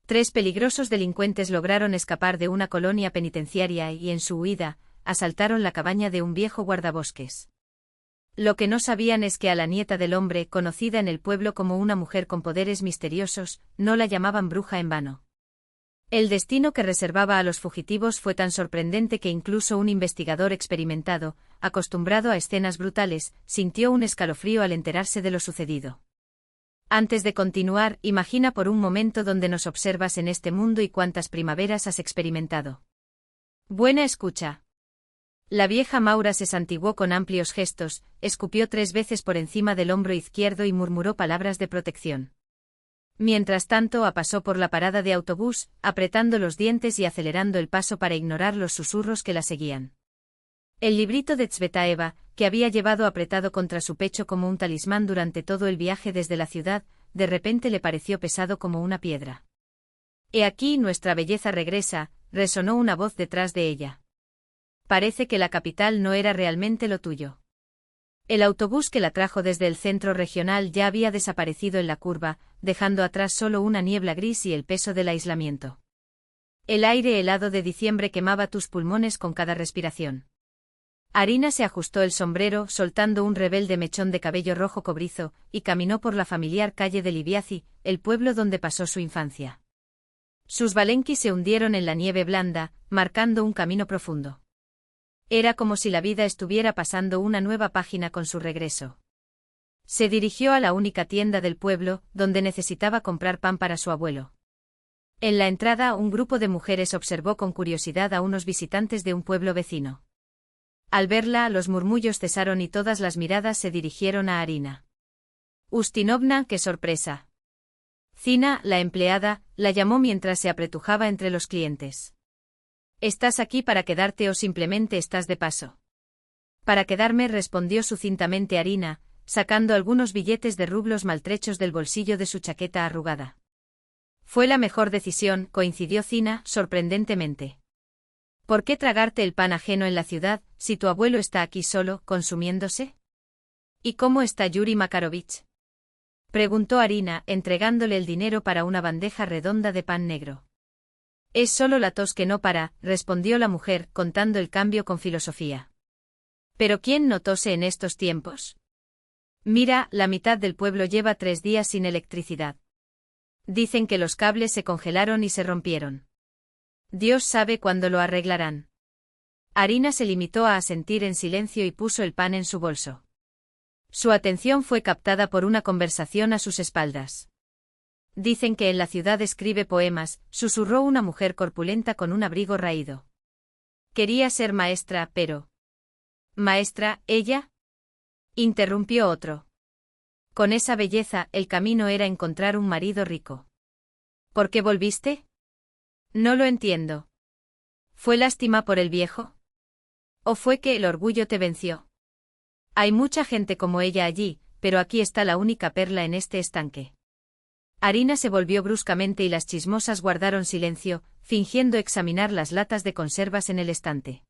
3 peligrosos delincuentes lograron escapar de una colonia penitenciaria y, en su huida, asaltaron la cabaña de un viejo guardabosques. Lo que no sabían es que a la nieta del hombre, conocida en el pueblo como una mujer con poderes misteriosos, no la llamaban bruja en vano. El destino que reservaba a los fugitivos fue tan sorprendente que incluso un investigador experimentado, acostumbrado a escenas brutales, sintió un escalofrío al enterarse de lo sucedido. Antes de continuar, imagina por un momento dónde nos observas en este mundo y cuántas primaveras has experimentado. Buena escucha. La vieja Maura se santiguó con amplios gestos, escupió 3 veces por encima del hombro izquierdo y murmuró palabras de protección. Mientras tanto pasó por la parada de autobús, apretando los dientes y acelerando el paso para ignorar los susurros que la seguían. El librito de Tsvetaeva, que había llevado apretado contra su pecho como un talismán durante todo el viaje desde la ciudad, de repente le pareció pesado como una piedra. «He aquí nuestra belleza regresa», resonó una voz detrás de ella. Parece que la capital no era realmente lo tuyo. El autobús que la trajo desde el centro regional ya había desaparecido en la curva, dejando atrás solo una niebla gris y el peso del aislamiento. El aire helado de diciembre quemaba tus pulmones con cada respiración. Arina se ajustó el sombrero, soltando un rebelde mechón de cabello rojo cobrizo, y caminó por la familiar calle de Liviazi, el pueblo donde pasó su infancia. Sus balenquis se hundieron en la nieve blanda, marcando un camino profundo. Era como si la vida estuviera pasando una nueva página con su regreso. Se dirigió a la única tienda del pueblo, donde necesitaba comprar pan para su abuelo. En la entrada, un grupo de mujeres observó con curiosidad a unos visitantes de un pueblo vecino. Al verla, los murmullos cesaron y todas las miradas se dirigieron a Arina. Ustinovna, qué sorpresa. Zina, la empleada, la llamó mientras se apretujaba entre los clientes. ¿Estás aquí para quedarte o simplemente estás de paso? Para quedarme, respondió sucintamente Arina, sacando algunos billetes de rublos maltrechos del bolsillo de su chaqueta arrugada. Fue la mejor decisión, coincidió Zina, sorprendentemente. ¿Por qué tragarte el pan ajeno en la ciudad, si tu abuelo está aquí solo, consumiéndose? ¿Y cómo está Yuri Makarovich? Preguntó Arina, entregándole el dinero para una bandeja redonda de pan negro. Es solo la tos que no para, respondió la mujer, contando el cambio con filosofía. ¿Pero quién no tose en estos tiempos? Mira, la mitad del pueblo lleva 3 días sin electricidad. Dicen que los cables se congelaron y se rompieron. Dios sabe cuándo lo arreglarán. Arina se limitó a asentir en silencio y puso el pan en su bolso. Su atención fue captada por una conversación a sus espaldas. Dicen que en la ciudad escribe poemas, susurró una mujer corpulenta con un abrigo raído. Quería ser maestra, pero... ¿Maestra, ella? Interrumpió otro. Con esa belleza, el camino era encontrar un marido rico. ¿Por qué volviste? No lo entiendo. ¿Fue lástima por el viejo? ¿O fue que el orgullo te venció? Hay mucha gente como ella allí, pero aquí está la única perla en este estanque. Arina se volvió bruscamente y las chismosas guardaron silencio, fingiendo examinar las latas de conservas en el estante.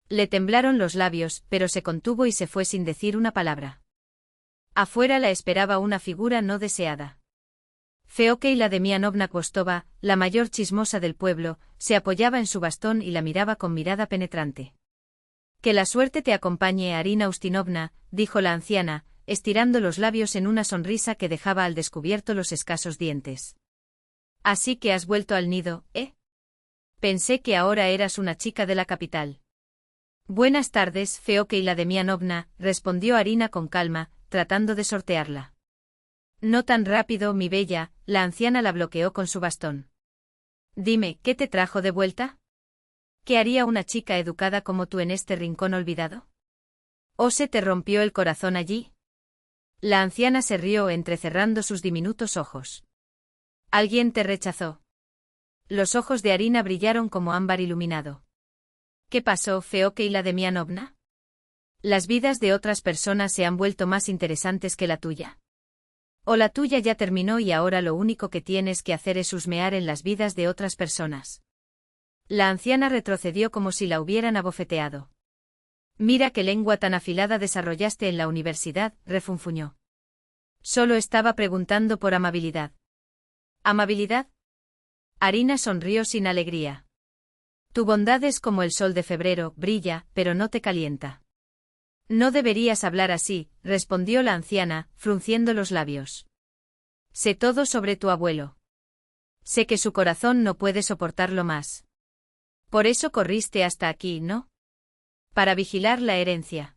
Le temblaron los labios, pero se contuvo y se fue sin decir una palabra. Afuera la esperaba una figura no deseada. Feokeila Demianovna Kvostova, la mayor chismosa del pueblo, se apoyaba en su bastón y la miraba con mirada penetrante. Que la suerte te acompañe, Arina Ustinovna, dijo la anciana, estirando los labios en una sonrisa que dejaba al descubierto los escasos dientes. Así que has vuelto al nido, ¿eh? Pensé que ahora eras una chica de la capital. Buenas tardes, Feokeila Demianovna, respondió Arina con calma, tratando de sortearla. No tan rápido, mi bella, la anciana la bloqueó con su bastón. Dime, ¿qué te trajo de vuelta? ¿Qué haría una chica educada como tú en este rincón olvidado? ¿O se te rompió el corazón allí? La anciana se rió entrecerrando sus diminutos ojos. ¿Alguien te rechazó? Los ojos de Arina brillaron como ámbar iluminado. ¿Qué pasó, Feokeila Demianovna? ¿Las vidas de otras personas se han vuelto más interesantes que la tuya? ¿O la tuya ya terminó y ahora lo único que tienes que hacer es husmear en las vidas de otras personas? La anciana retrocedió como si la hubieran abofeteado. Mira qué lengua tan afilada desarrollaste en la universidad, refunfuñó. Solo estaba preguntando por amabilidad. ¿Amabilidad? Harina sonrió sin alegría. Tu bondad es como el sol de febrero, brilla, pero no te calienta. No deberías hablar así, respondió la anciana, frunciendo los labios. Sé todo sobre tu abuelo. Sé que su corazón no puede soportarlo más. Por eso corriste hasta aquí, ¿no? Para vigilar la herencia.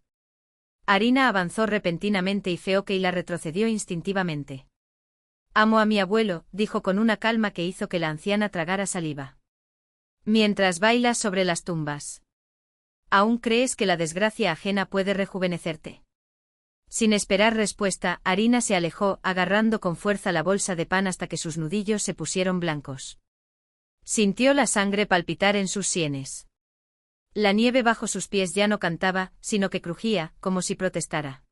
Harina avanzó repentinamente y Feokei la retrocedió instintivamente. Amo a mi abuelo, dijo con una calma que hizo que la anciana tragara saliva. Mientras bailas sobre las tumbas. ¿Aún crees que la desgracia ajena puede rejuvenecerte? Sin esperar respuesta, Harina se alejó, agarrando con fuerza la bolsa de pan hasta que sus nudillos se pusieron blancos. Sintió la sangre palpitar en sus sienes. La nieve bajo sus pies ya no cantaba, sino que crujía, como si protestara.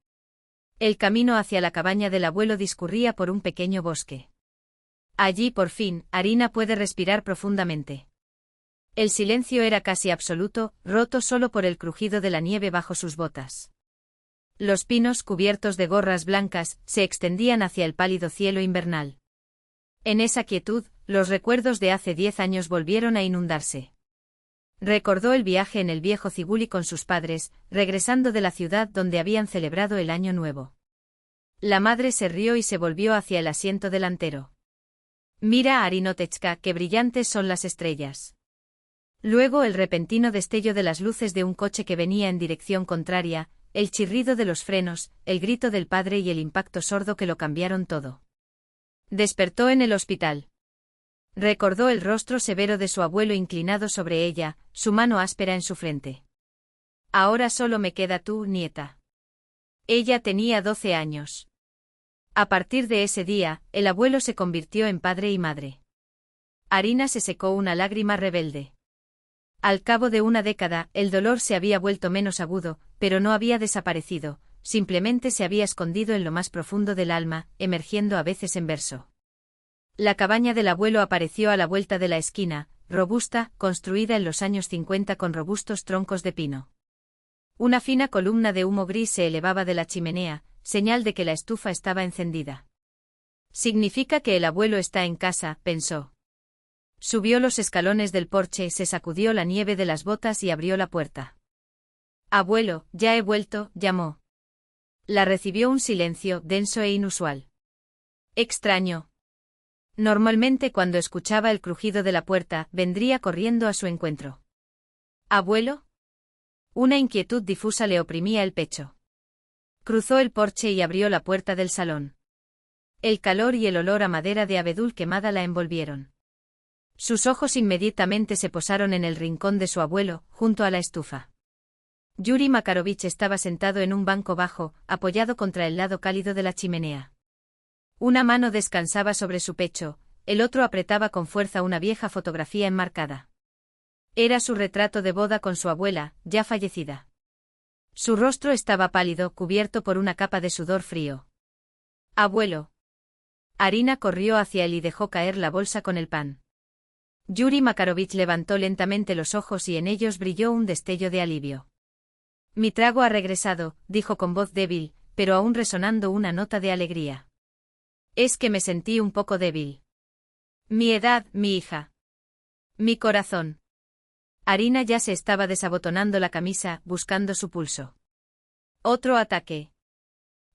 El camino hacia la cabaña del abuelo discurría por un pequeño bosque. Allí, por fin, Harina puede respirar profundamente. El silencio era casi absoluto, roto solo por el crujido de la nieve bajo sus botas. Los pinos, cubiertos de gorras blancas, se extendían hacia el pálido cielo invernal. En esa quietud, los recuerdos de hace 10 años volvieron a inundarse. Recordó el viaje en el viejo Ciguli con sus padres, regresando de la ciudad donde habían celebrado el Año Nuevo. La madre se rió y se volvió hacia el asiento delantero. Mira, Arinotechka, qué brillantes son las estrellas. Luego el repentino destello de las luces de un coche que venía en dirección contraria, el chirrido de los frenos, el grito del padre y el impacto sordo que lo cambiaron todo. Despertó en el hospital. Recordó el rostro severo de su abuelo inclinado sobre ella, su mano áspera en su frente. Ahora solo me queda tú, nieta. Ella tenía 12 años. A partir de ese día, el abuelo se convirtió en padre y madre. Harina se secó una lágrima rebelde. Al cabo de una década, el dolor se había vuelto menos agudo, pero no había desaparecido, simplemente se había escondido en lo más profundo del alma, emergiendo a veces en verso. La cabaña del abuelo apareció a la vuelta de la esquina, robusta, construida en los años 50 con robustos troncos de pino. Una fina columna de humo gris se elevaba de la chimenea, señal de que la estufa estaba encendida. Significa que el abuelo está en casa, pensó. Subió los escalones del porche, se sacudió la nieve de las botas y abrió la puerta. Abuelo, ya he vuelto, llamó. La recibió un silencio denso e inusual. Extraño. Normalmente cuando escuchaba el crujido de la puerta, vendría corriendo a su encuentro. ¿Abuelo? Una inquietud difusa le oprimía el pecho. Cruzó el porche y abrió la puerta del salón. El calor y el olor a madera de abedul quemada la envolvieron. Sus ojos inmediatamente se posaron en el rincón de su abuelo, junto a la estufa. Yuri Makarovich estaba sentado en un banco bajo, apoyado contra el lado cálido de la chimenea. Una mano descansaba sobre su pecho, el otro apretaba con fuerza una vieja fotografía enmarcada. Era su retrato de boda con su abuela, ya fallecida. Su rostro estaba pálido, cubierto por una capa de sudor frío. Abuelo. Harina corrió hacia él y dejó caer la bolsa con el pan. Yuri Makarovich levantó lentamente los ojos y en ellos brilló un destello de alivio. Mi trago ha regresado, dijo con voz débil, pero aún resonando una nota de alegría. Es que me sentí un poco débil. Mi edad, mi hija. Mi corazón. Harina ya se estaba desabotonando la camisa, buscando su pulso. Otro ataque.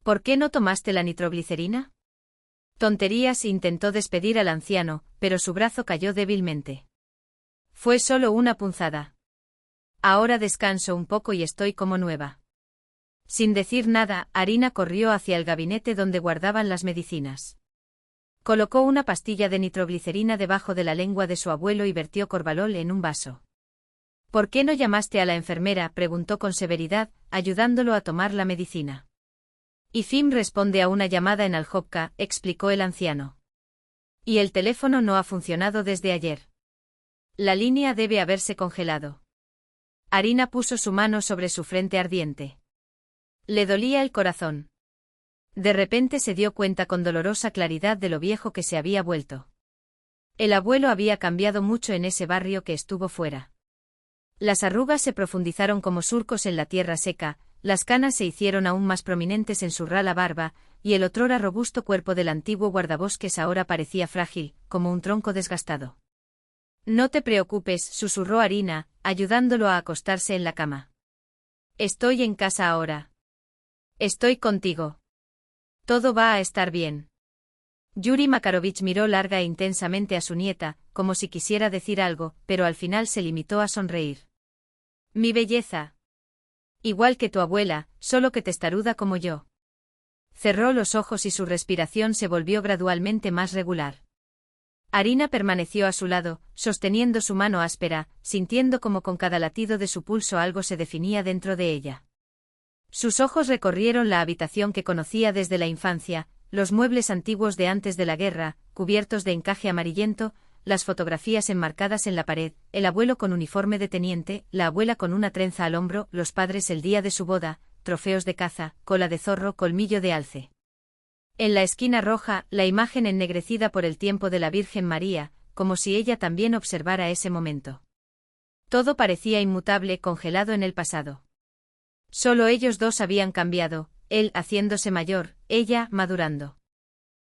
¿Por qué no tomaste la nitroglicerina? Tonterías, intentó despedir al anciano, pero su brazo cayó débilmente. Fue solo una punzada. Ahora descanso un poco y estoy como nueva. Sin decir nada, Harina corrió hacia el gabinete donde guardaban las medicinas. Colocó una pastilla de nitroglicerina debajo de la lengua de su abuelo y vertió corvalol en un vaso. ¿Por qué no llamaste a la enfermera?, preguntó con severidad, ayudándolo a tomar la medicina. Ifim responde a una llamada en Aljobka, explicó el anciano. Y el teléfono no ha funcionado desde ayer. La línea debe haberse congelado. Harina puso su mano sobre su frente ardiente. Le dolía el corazón. De repente se dio cuenta con dolorosa claridad de lo viejo que se había vuelto. El abuelo había cambiado mucho en ese barrio que estuvo fuera. Las arrugas se profundizaron como surcos en la tierra seca, las canas se hicieron aún más prominentes en su rala barba, y el otrora robusto cuerpo del antiguo guardabosques ahora parecía frágil, como un tronco desgastado. No te preocupes, susurró Arina, ayudándolo a acostarse en la cama. Estoy en casa ahora. Estoy contigo. Todo va a estar bien. Yuri Makarovich miró larga e intensamente a su nieta, como si quisiera decir algo, pero al final se limitó a sonreír. Mi belleza. Igual que tu abuela, solo que testaruda como yo. Cerró los ojos y su respiración se volvió gradualmente más regular. Arina permaneció a su lado, sosteniendo su mano áspera, sintiendo como con cada latido de su pulso algo se definía dentro de ella. Sus ojos recorrieron la habitación que conocía desde la infancia, los muebles antiguos de antes de la guerra, cubiertos de encaje amarillento, las fotografías enmarcadas en la pared, el abuelo con uniforme de teniente, la abuela con una trenza al hombro, los padres el día de su boda, trofeos de caza, cola de zorro, colmillo de alce. En la esquina roja, la imagen ennegrecida por el tiempo de la Virgen María, como si ella también observara ese momento. Todo parecía inmutable, congelado en el pasado. Solo ellos dos habían cambiado, él haciéndose mayor, ella madurando.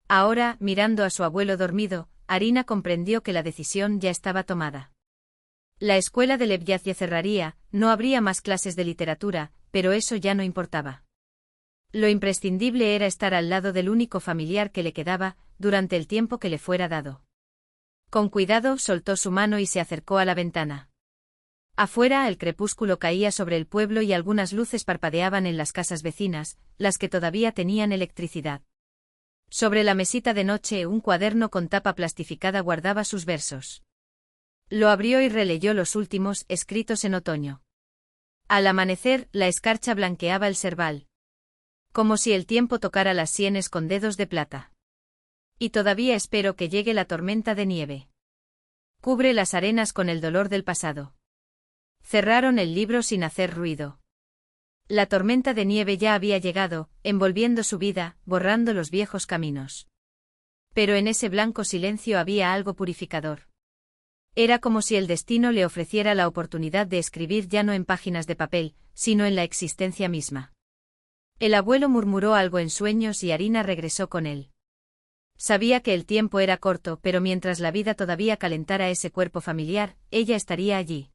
Ahora, mirando a su abuelo dormido, Arina comprendió que la decisión ya estaba tomada. La escuela de Lebyazye cerraría, no habría más clases de literatura, pero eso ya no importaba. Lo imprescindible era estar al lado del único familiar que le quedaba, durante el tiempo que le fuera dado. Con cuidado soltó su mano y se acercó a la ventana. Afuera el crepúsculo caía sobre el pueblo y algunas luces parpadeaban en las casas vecinas, las que todavía tenían electricidad. Sobre la mesita de noche un cuaderno con tapa plastificada guardaba sus versos. Lo abrió y releyó los últimos, escritos en otoño. Al amanecer, la escarcha blanqueaba el serval. Como si el tiempo tocara las sienes con dedos de plata. Y todavía espero que llegue la tormenta de nieve. Cubre las arenas con el dolor del pasado. Cerraron el libro sin hacer ruido. La tormenta de nieve ya había llegado, envolviendo su vida, borrando los viejos caminos. Pero en ese blanco silencio había algo purificador. Era como si el destino le ofreciera la oportunidad de escribir ya no en páginas de papel, sino en la existencia misma. El abuelo murmuró algo en sueños y Arina regresó con él. Sabía que el tiempo era corto, pero mientras la vida todavía calentara ese cuerpo familiar, ella estaría allí.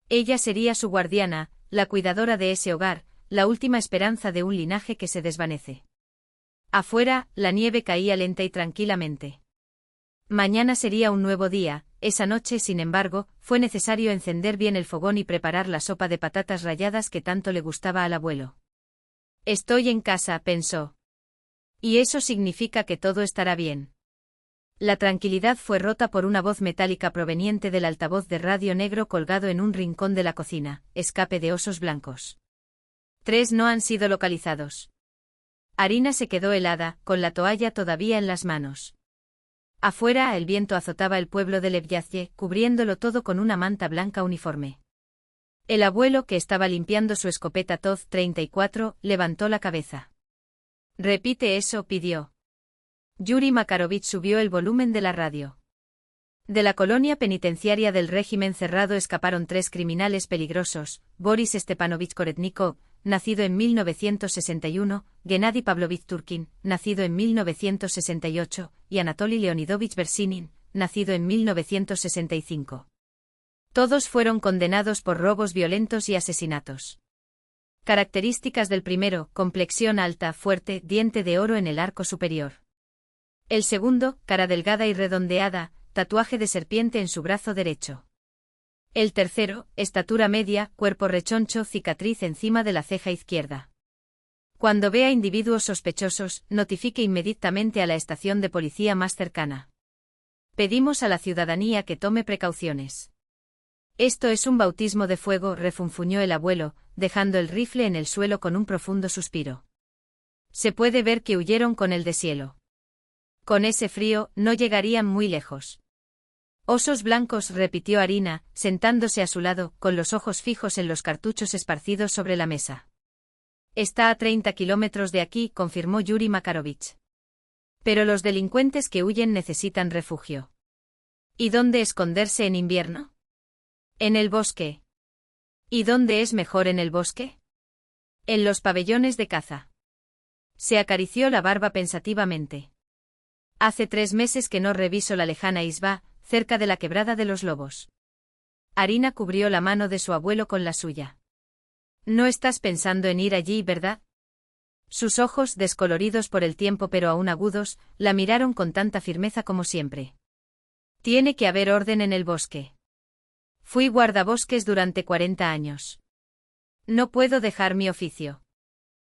Ella sería su guardiana, la cuidadora de ese hogar, la última esperanza de un linaje que se desvanece. Afuera, la nieve caía lenta y tranquilamente. Mañana sería un nuevo día. Esa noche, sin embargo, fue necesario encender bien el fogón y preparar la sopa de patatas ralladas que tanto le gustaba al abuelo. Estoy en casa, pensó. Y eso significa que todo estará bien. La tranquilidad fue rota por una voz metálica proveniente del altavoz de radio negro colgado en un rincón de la cocina. Escape de osos blancos. 3 no han sido localizados. Arina se quedó helada, con la toalla todavía en las manos. Afuera el viento azotaba el pueblo de Lebyazye, cubriéndolo todo con una manta blanca uniforme. El abuelo, que estaba limpiando su escopeta Toz 34, levantó la cabeza. Repite eso, pidió. Yuri Makarovich subió el volumen de la radio. De la colonia penitenciaria del régimen cerrado escaparon 3 criminales peligrosos: Boris Stepanovich Koretnikov, nacido en 1961, Gennady Pavlovich Turkin, nacido en 1968, y Anatoly Leonidovich Bersinin, nacido en 1965. Todos fueron condenados por robos violentos y asesinatos. Características del primero: complexión alta, fuerte, diente de oro en el arco superior. El segundo, cara delgada y redondeada, tatuaje de serpiente en su brazo derecho. El tercero, estatura media, cuerpo rechoncho, cicatriz encima de la ceja izquierda. Cuando vea individuos sospechosos, notifique inmediatamente a la estación de policía más cercana. Pedimos a la ciudadanía que tome precauciones. Esto es un bautismo de fuego, refunfuñó el abuelo, dejando el rifle en el suelo con un profundo suspiro. Se puede ver que huyeron con el deshielo. Con ese frío, no llegarían muy lejos. Osos blancos, repitió Arina, sentándose a su lado, con los ojos fijos en los cartuchos esparcidos sobre la mesa. Está a 30 kilómetros de aquí, confirmó Yuri Makarovich. Pero los delincuentes que huyen necesitan refugio. ¿Y dónde esconderse en invierno? En el bosque. ¿Y dónde es mejor en el bosque? En los pabellones de caza. Se acarició la barba pensativamente. Hace 3 meses que no reviso la lejana isba, cerca de la quebrada de los lobos. Arina cubrió la mano de su abuelo con la suya. No estás pensando en ir allí, ¿verdad? Sus ojos, descoloridos por el tiempo pero aún agudos, la miraron con tanta firmeza como siempre. Tiene que haber orden en el bosque. Fui guardabosques durante 40 años. No puedo dejar mi oficio.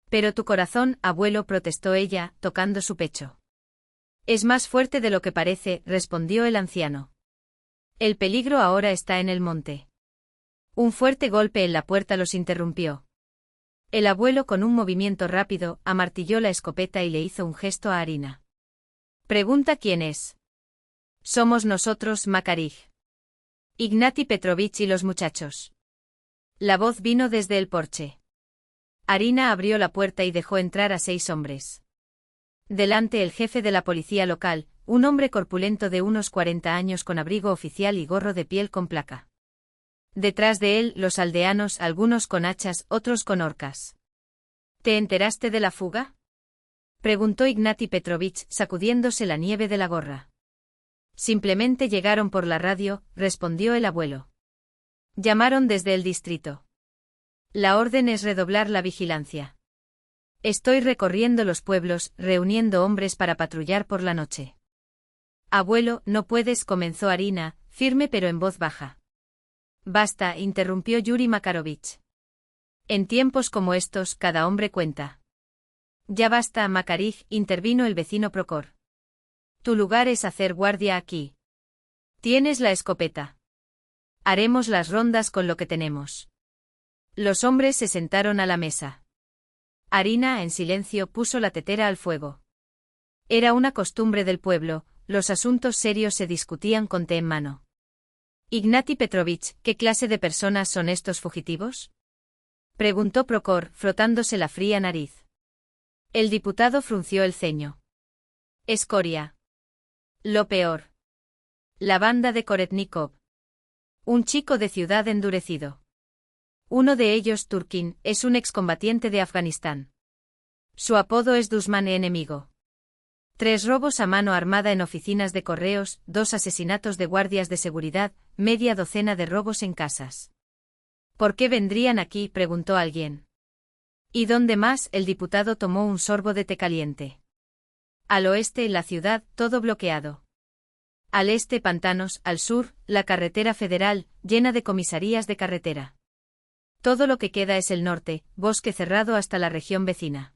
Pero tu corazón, abuelo, protestó ella, tocando su pecho. Es más fuerte de lo que parece, respondió el anciano. El peligro ahora está en el monte. Un fuerte golpe en la puerta los interrumpió. El abuelo, con un movimiento rápido, amartilló la escopeta y le hizo un gesto a Arina. Pregunta quién es. Somos nosotros, Makarij. Ignati Petrovich y los muchachos. La voz vino desde el porche. Arina abrió la puerta y dejó entrar a 6 hombres. Delante el jefe de la policía local, un hombre corpulento de unos 40 años con abrigo oficial y gorro de piel con placa. Detrás de él, los aldeanos, algunos con hachas, otros con horcas. ¿Te enteraste de la fuga? Preguntó Ignati Petrovich, sacudiéndose la nieve de la gorra. Simplemente llegaron por la radio, respondió el abuelo. Llamaron desde el distrito. La orden es redoblar la vigilancia. Estoy recorriendo los pueblos, reuniendo hombres para patrullar por la noche. Abuelo, no puedes, comenzó Arina, firme pero en voz baja. Basta, interrumpió Yuri Makarovich. En tiempos como estos, cada hombre cuenta. Ya basta, Makarij, intervino el vecino Procor. Tu lugar es hacer guardia aquí. Tienes la escopeta. Haremos las rondas con lo que tenemos. Los hombres se sentaron a la mesa. Arina, en silencio, puso la tetera al fuego. Era una costumbre del pueblo, los asuntos serios se discutían con té en mano. Ignati Petrovich, ¿qué clase de personas son estos fugitivos? Preguntó Procor, frotándose la fría nariz. El diputado frunció el ceño. Escoria. Lo peor. La banda de Koretnikov. Un chico de ciudad endurecido. Uno de ellos, Turkin, es un excombatiente de Afganistán. Su apodo es Dushman enemigo. 3 robos a mano armada en oficinas de correos, 2 asesinatos de guardias de seguridad, media docena de robos en casas. ¿Por qué vendrían aquí?, preguntó alguien. ¿Y dónde más? El diputado tomó un sorbo de té caliente. Al oeste, la ciudad, todo bloqueado. Al este, pantanos, al sur, la carretera federal, llena de comisarías de carretera. Todo lo que queda es el norte, bosque cerrado hasta la región vecina.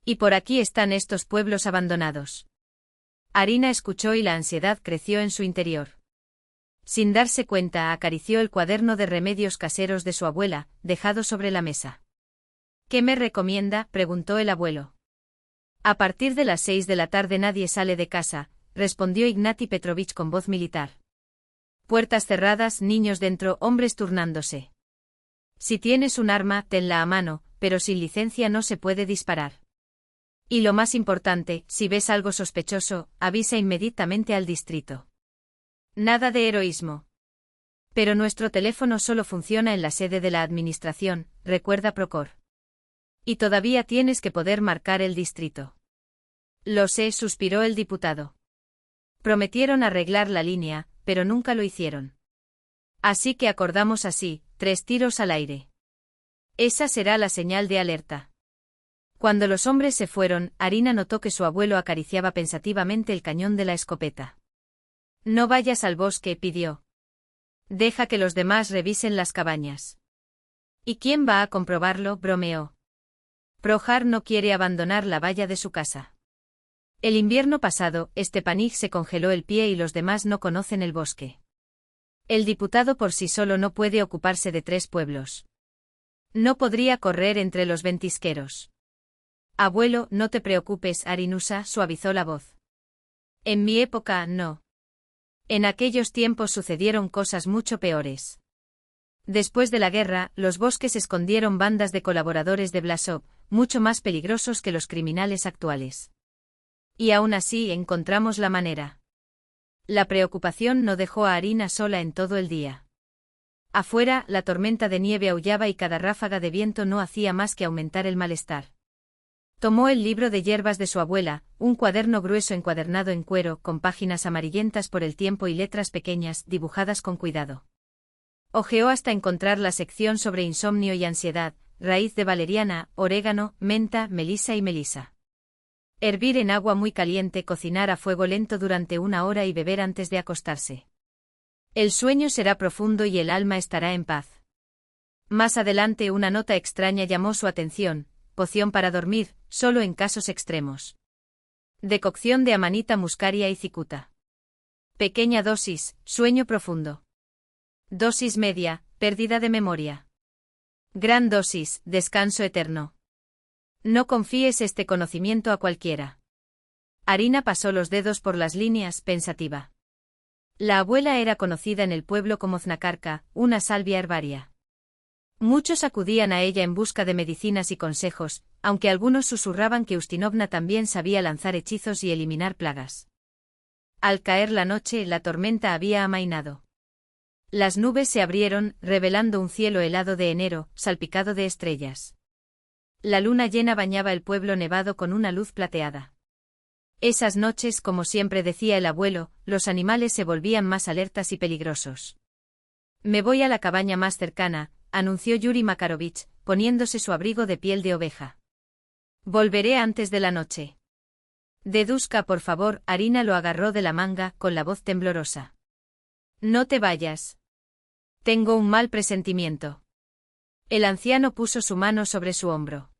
Y por aquí están estos pueblos abandonados. Arina escuchó y la ansiedad creció en su interior. Sin darse cuenta, acarició el cuaderno de remedios caseros de su abuela, dejado sobre la mesa. ¿Qué me recomienda?, preguntó el abuelo. A partir de las 6 de la tarde nadie sale de casa, respondió Ignati Petrovich con voz militar. Puertas cerradas, niños dentro, hombres turnándose. Si tienes un arma, tenla a mano, pero sin licencia no se puede disparar. Y lo más importante, si ves algo sospechoso, avisa inmediatamente al distrito. Nada de heroísmo. Pero nuestro teléfono solo funciona en la sede de la administración, recuerda Procor. Y todavía tienes que poder marcar el distrito. Lo sé, suspiró el diputado. Prometieron arreglar la línea, pero nunca lo hicieron. Así que acordamos así, 3 tiros al aire. Esa será la señal de alerta. Cuando los hombres se fueron, Arina notó que su abuelo acariciaba pensativamente el cañón de la escopeta. No vayas al bosque, pidió. Deja que los demás revisen las cabañas. ¿Y quién va a comprobarlo?, bromeó. Prohar no quiere abandonar la valla de su casa. El invierno pasado, Stepanich se congeló el pie y los demás no conocen el bosque. El diputado por sí solo no puede ocuparse de 3 pueblos. No podría correr entre los ventisqueros. Abuelo, no te preocupes, Arinusa suavizó la voz. En mi época, no. En aquellos tiempos sucedieron cosas mucho peores. Después de la guerra, los bosques escondieron bandas de colaboradores de Blasov, mucho más peligrosos que los criminales actuales. Y aún así encontramos la manera. La preocupación no dejó a Arina sola en todo el día. Afuera, la tormenta de nieve aullaba y cada ráfaga de viento no hacía más que aumentar el malestar. Tomó el libro de hierbas de su abuela, un cuaderno grueso encuadernado en cuero, con páginas amarillentas por el tiempo y letras pequeñas, dibujadas con cuidado. Hojeó hasta encontrar la sección sobre insomnio y ansiedad, raíz de valeriana, orégano, menta, melisa y melisa. Hervir en agua muy caliente, cocinar a fuego lento durante 1 hora y beber antes de acostarse. El sueño será profundo y el alma estará en paz. Más adelante una nota extraña llamó su atención: poción para dormir, solo en casos extremos. Decocción de amanita muscaria y cicuta. Pequeña dosis, sueño profundo. Dosis media, pérdida de memoria. Gran dosis, descanso eterno. No confíes este conocimiento a cualquiera. Arina pasó los dedos por las líneas, pensativa. La abuela era conocida en el pueblo como Znacarka, una salvia herbaria. Muchos acudían a ella en busca de medicinas y consejos, aunque algunos susurraban que Ustinovna también sabía lanzar hechizos y eliminar plagas. Al caer la noche, la tormenta había amainado. Las nubes se abrieron, revelando un cielo helado de enero, salpicado de estrellas. La luna llena bañaba el pueblo nevado con una luz plateada. Esas noches, como siempre decía el abuelo, los animales se volvían más alertas y peligrosos. Me voy a la cabaña más cercana, anunció Yuri Makarovich, poniéndose su abrigo de piel de oveja. Volveré antes de la noche. Deduzca, por favor. Arina lo agarró de la manga, con la voz temblorosa. No te vayas. Tengo un mal presentimiento. El anciano puso su mano sobre su hombro.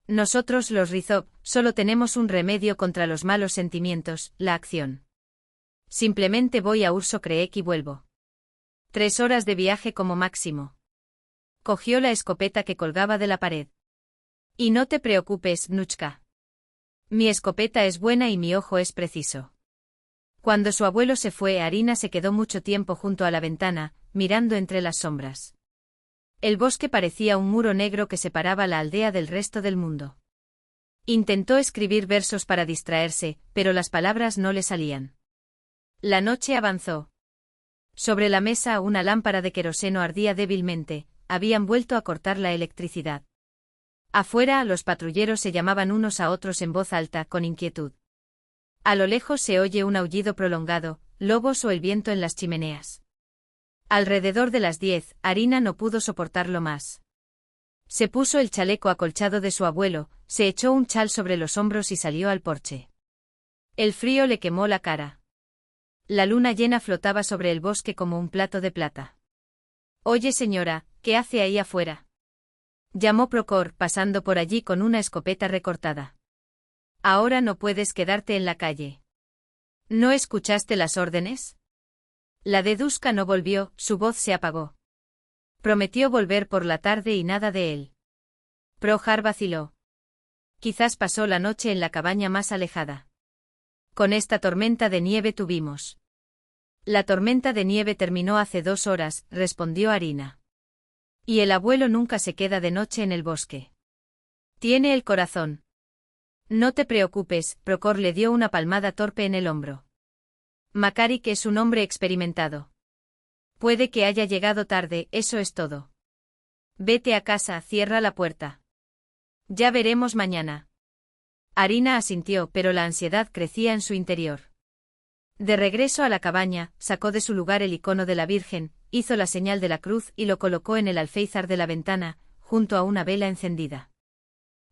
Nosotros, los Rizov, solo tenemos un remedio contra los malos sentimientos: la acción. Simplemente voy a Urso Creek y vuelvo. 3 horas de viaje como máximo. Cogió la escopeta que colgaba de la pared. Y no te preocupes, Nuchka. Mi escopeta es buena y mi ojo es preciso. Cuando su abuelo se fue, Arina se quedó mucho tiempo junto a la ventana, mirando entre las sombras. El bosque parecía un muro negro que separaba la aldea del resto del mundo. Intentó escribir versos para distraerse, pero las palabras no le salían. La noche avanzó. Sobre la mesa una lámpara de queroseno ardía débilmente, habían vuelto a cortar la electricidad. Afuera, los patrulleros se llamaban unos a otros en voz alta, con inquietud. A lo lejos se oye un aullido prolongado, lobos o el viento en las chimeneas. Alrededor de las 10, Arina no pudo soportarlo más. Se puso el chaleco acolchado de su abuelo, se echó un chal sobre los hombros y salió al porche. El frío le quemó la cara. La luna llena flotaba sobre el bosque como un plato de plata. Oye, señora, ¿qué hace ahí afuera? Llamó Procor, pasando por allí con una escopeta recortada. Ahora no puedes quedarte en la calle. ¿No escuchaste las órdenes? La deduzca no volvió, su voz se apagó. Prometió volver por la tarde y nada de él. Prohar vaciló. Quizás pasó la noche en la cabaña más alejada. Con esta tormenta de nieve tuvimos. La tormenta de nieve terminó hace 2 horas, respondió Arina. Y el abuelo nunca se queda de noche en el bosque. Tiene el corazón. No te preocupes, Procor le dio una palmada torpe en el hombro. Makarik es un hombre experimentado. Puede que haya llegado tarde, eso es todo. Vete a casa, cierra la puerta. Ya veremos mañana. Arina asintió, pero la ansiedad crecía en su interior. De regreso a la cabaña, sacó de su lugar el icono de la Virgen, hizo la señal de la cruz y lo colocó en el alféizar de la ventana, junto a una vela encendida.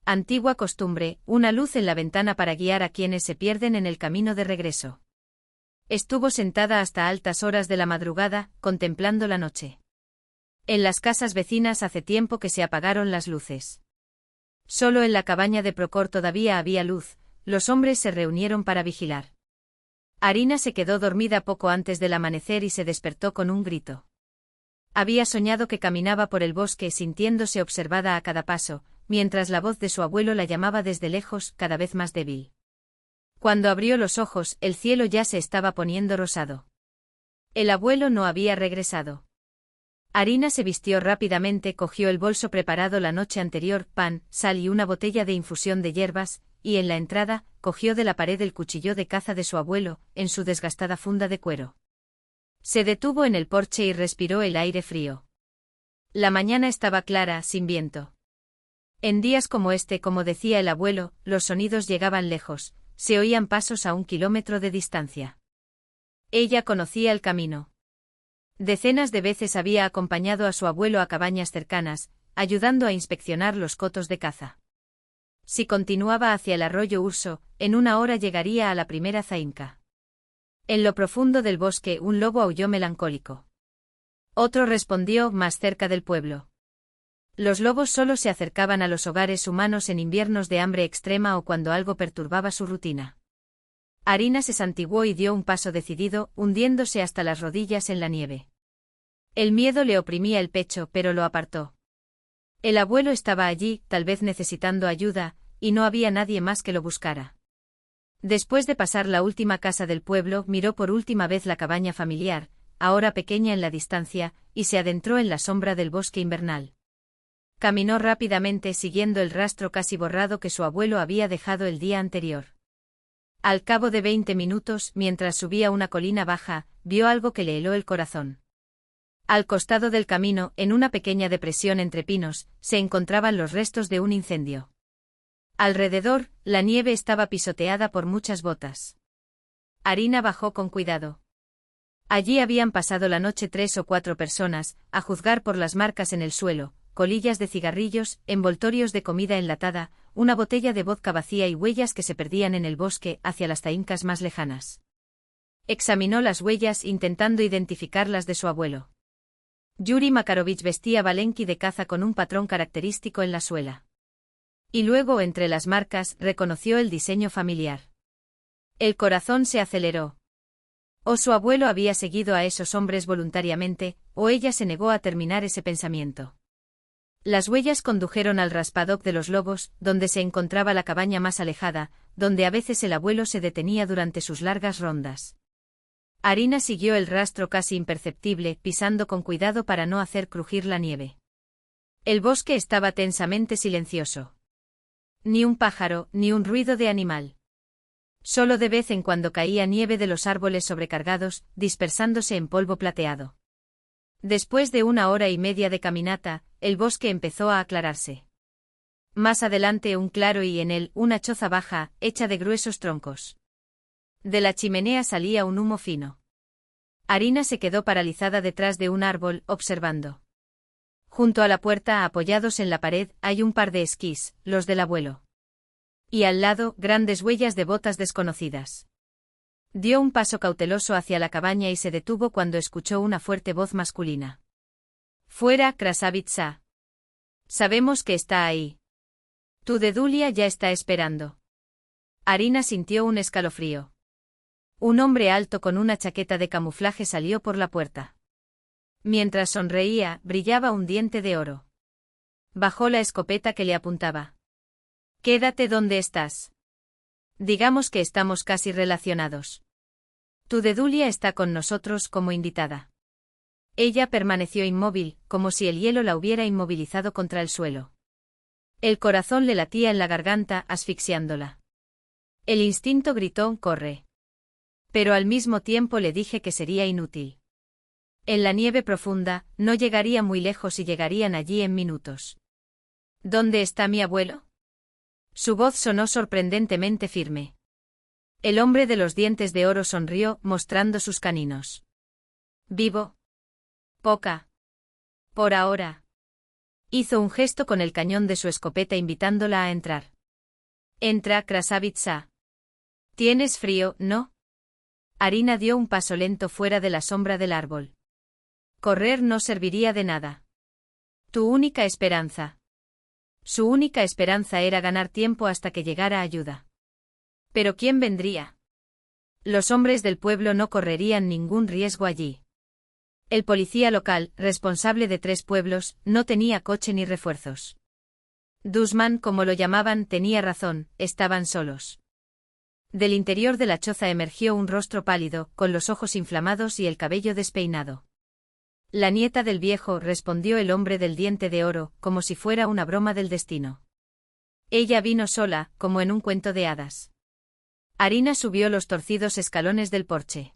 Antigua costumbre, una luz en la ventana para guiar a quienes se pierden en el camino de regreso. Estuvo sentada hasta altas horas de la madrugada, contemplando la noche. En las casas vecinas hace tiempo que se apagaron las luces. Solo en la cabaña de Procor todavía había luz, los hombres se reunieron para vigilar. Arina se quedó dormida poco antes del amanecer y se despertó con un grito. Había soñado que caminaba por el bosque sintiéndose observada a cada paso, mientras la voz de su abuelo la llamaba desde lejos, cada vez más débil. Cuando abrió los ojos, el cielo ya se estaba poniendo rosado. El abuelo no había regresado. Arina se vistió rápidamente, cogió el bolso preparado la noche anterior, pan, sal y una botella de infusión de hierbas, y en la entrada, cogió de la pared el cuchillo de caza de su abuelo, en su desgastada funda de cuero. Se detuvo en el porche y respiró el aire frío. La mañana estaba clara, sin viento. En días como este, como decía el abuelo, los sonidos llegaban lejos, se oían pasos a 1 kilómetro de distancia. Ella conocía el camino. Decenas de veces había acompañado a su abuelo a cabañas cercanas, ayudando a inspeccionar los cotos de caza. Si continuaba hacia el arroyo Urso, en 1 hora llegaría a la primera zaimca. En lo profundo del bosque un lobo aulló melancólico. Otro respondió más cerca del pueblo. Los lobos solo se acercaban a los hogares humanos en inviernos de hambre extrema o cuando algo perturbaba su rutina. Arina se santiguó y dio un paso decidido, hundiéndose hasta las rodillas en la nieve. El miedo le oprimía el pecho, pero lo apartó. El abuelo estaba allí, tal vez necesitando ayuda, y no había nadie más que lo buscara. Después de pasar la última casa del pueblo, miró por última vez la cabaña familiar, ahora pequeña en la distancia, y se adentró en la sombra del bosque invernal. Caminó rápidamente siguiendo el rastro casi borrado que su abuelo había dejado el día anterior. Al cabo de 20 minutos, mientras subía una colina baja, vio algo que le heló el corazón. Al costado del camino, en una pequeña depresión entre pinos, se encontraban los restos de un incendio. Alrededor, la nieve estaba pisoteada por muchas botas. Arina bajó con cuidado. Allí habían pasado la noche 3 o 4 personas, a juzgar por las marcas en el suelo, colillas de cigarrillos, envoltorios de comida enlatada, una botella de vodka vacía y huellas que se perdían en el bosque hacia las zaimcas más lejanas. Examinó las huellas intentando identificar las de su abuelo. Yuri Makarovich vestía valenki de caza con un patrón característico en la suela. Y luego, entre las marcas, reconoció el diseño familiar. El corazón se aceleró. O su abuelo había seguido a esos hombres voluntariamente, o ella se negó a terminar ese pensamiento. Las huellas condujeron al raspadoc de los lobos, donde se encontraba la cabaña más alejada, donde a veces el abuelo se detenía durante sus largas rondas. Arina siguió el rastro casi imperceptible, pisando con cuidado para no hacer crujir la nieve. El bosque estaba tensamente silencioso. Ni un pájaro, ni un ruido de animal. Solo de vez en cuando caía nieve de los árboles sobrecargados, dispersándose en polvo plateado. Después de 1 hora y media de caminata, el bosque empezó a aclararse. Más adelante un claro y en él una choza baja, hecha de gruesos troncos. De la chimenea salía un humo fino. Arina se quedó paralizada detrás de un árbol, observando. Junto a la puerta, apoyados en la pared, hay un par de esquís, los del abuelo. Y al lado, grandes huellas de botas desconocidas. Dio un paso cauteloso hacia la cabaña y se detuvo cuando escuchó una fuerte voz masculina. «Fuera, Krasavitsa. Sabemos que está ahí. Tu dedulia ya está esperando». Arina sintió un escalofrío. Un hombre alto con una chaqueta de camuflaje salió por la puerta. Mientras sonreía, brillaba un diente de oro. Bajó la escopeta que le apuntaba. «Quédate donde estás. Digamos que estamos casi relacionados. Tu dedulia está con nosotros como invitada». Ella permaneció inmóvil, como si el hielo la hubiera inmovilizado contra el suelo. El corazón le latía en la garganta, asfixiándola. El instinto gritó, «corre». Pero al mismo tiempo le dije que sería inútil. En la nieve profunda, no llegaría muy lejos y llegarían allí en minutos. ¿Dónde está mi abuelo? Su voz sonó sorprendentemente firme. El hombre de los dientes de oro sonrió, mostrando sus caninos. «Vivo. Poca. Por ahora». Hizo un gesto con el cañón de su escopeta invitándola a entrar. «Entra, Krasavitsa. Tienes frío, ¿no?» Arina dio un paso lento fuera de la sombra del árbol. Correr no serviría de nada. Tu única esperanza. Su única esperanza era ganar tiempo hasta que llegara ayuda. ¿Pero quién vendría? Los hombres del pueblo no correrían ningún riesgo allí. El policía local, responsable de 3 pueblos, no tenía coche ni refuerzos. Dusman, como lo llamaban, tenía razón, estaban solos. Del interior de la choza emergió un rostro pálido, con los ojos inflamados y el cabello despeinado. «La nieta del viejo», respondió el hombre del diente de oro, como si fuera una broma del destino. Ella vino sola, como en un cuento de hadas. Arina subió los torcidos escalones del porche.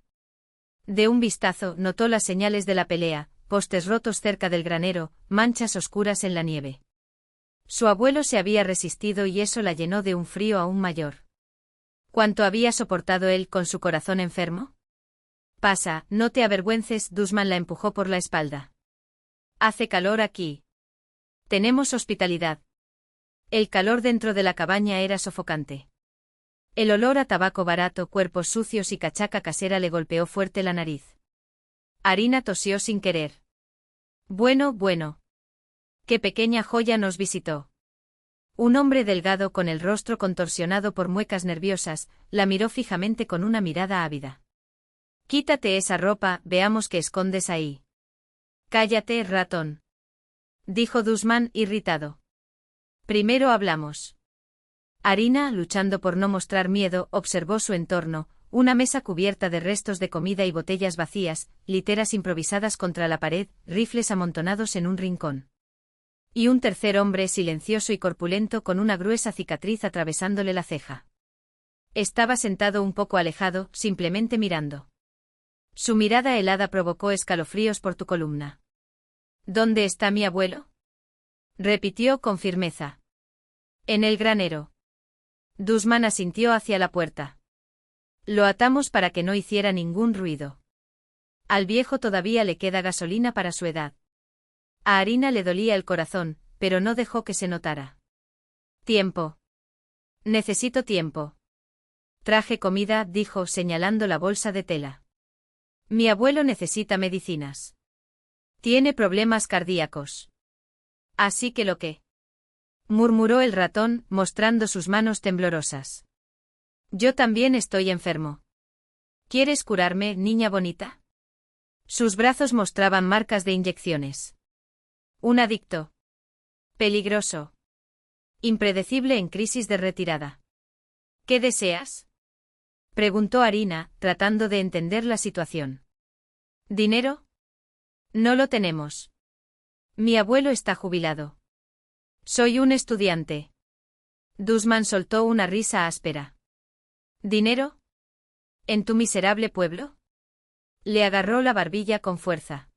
De un vistazo, notó las señales de la pelea, postes rotos cerca del granero, manchas oscuras en la nieve. Su abuelo se había resistido y eso la llenó de un frío aún mayor. ¿Cuánto había soportado él con su corazón enfermo? Pasa, no te avergüences, Dusman la empujó por la espalda. Hace calor aquí. Tenemos hospitalidad. El calor dentro de la cabaña era sofocante. El olor a tabaco barato, cuerpos sucios y cachaca casera le golpeó fuerte la nariz. Arina tosió sin querer. Bueno, bueno. Qué pequeña joya nos visitó. Un hombre delgado con el rostro contorsionado por muecas nerviosas, la miró fijamente con una mirada ávida. Quítate esa ropa, veamos qué escondes ahí. Cállate, ratón. Dijo Dusman, irritado. Primero hablamos. Arina, luchando por no mostrar miedo, observó su entorno, una mesa cubierta de restos de comida y botellas vacías, literas improvisadas contra la pared, rifles amontonados en un rincón. Y un tercer hombre silencioso y corpulento con una gruesa cicatriz atravesándole la ceja. Estaba sentado un poco alejado, simplemente mirando. Su mirada helada provocó escalofríos por tu columna. ¿Dónde está mi abuelo? Repitió con firmeza. En el granero. Dusman asintió hacia la puerta. Lo atamos para que no hiciera ningún ruido. Al viejo todavía le queda gasolina para su edad. A Arina le dolía el corazón, pero no dejó que se notara. Tiempo. Necesito tiempo. Traje comida, dijo señalando la bolsa de tela. Mi abuelo necesita medicinas. Tiene problemas cardíacos. Así que lo que... murmuró el ratón, mostrando sus manos temblorosas. Yo también estoy enfermo. ¿Quieres curarme, niña bonita? Sus brazos mostraban marcas de inyecciones. Un adicto. Peligroso. Impredecible en crisis de retirada. ¿Qué deseas? Preguntó Arina, tratando de entender la situación. ¿Dinero? No lo tenemos. Mi abuelo está jubilado. Soy un estudiante. Dusman soltó una risa áspera. ¿Dinero? ¿En tu miserable pueblo? Le agarró la barbilla con fuerza.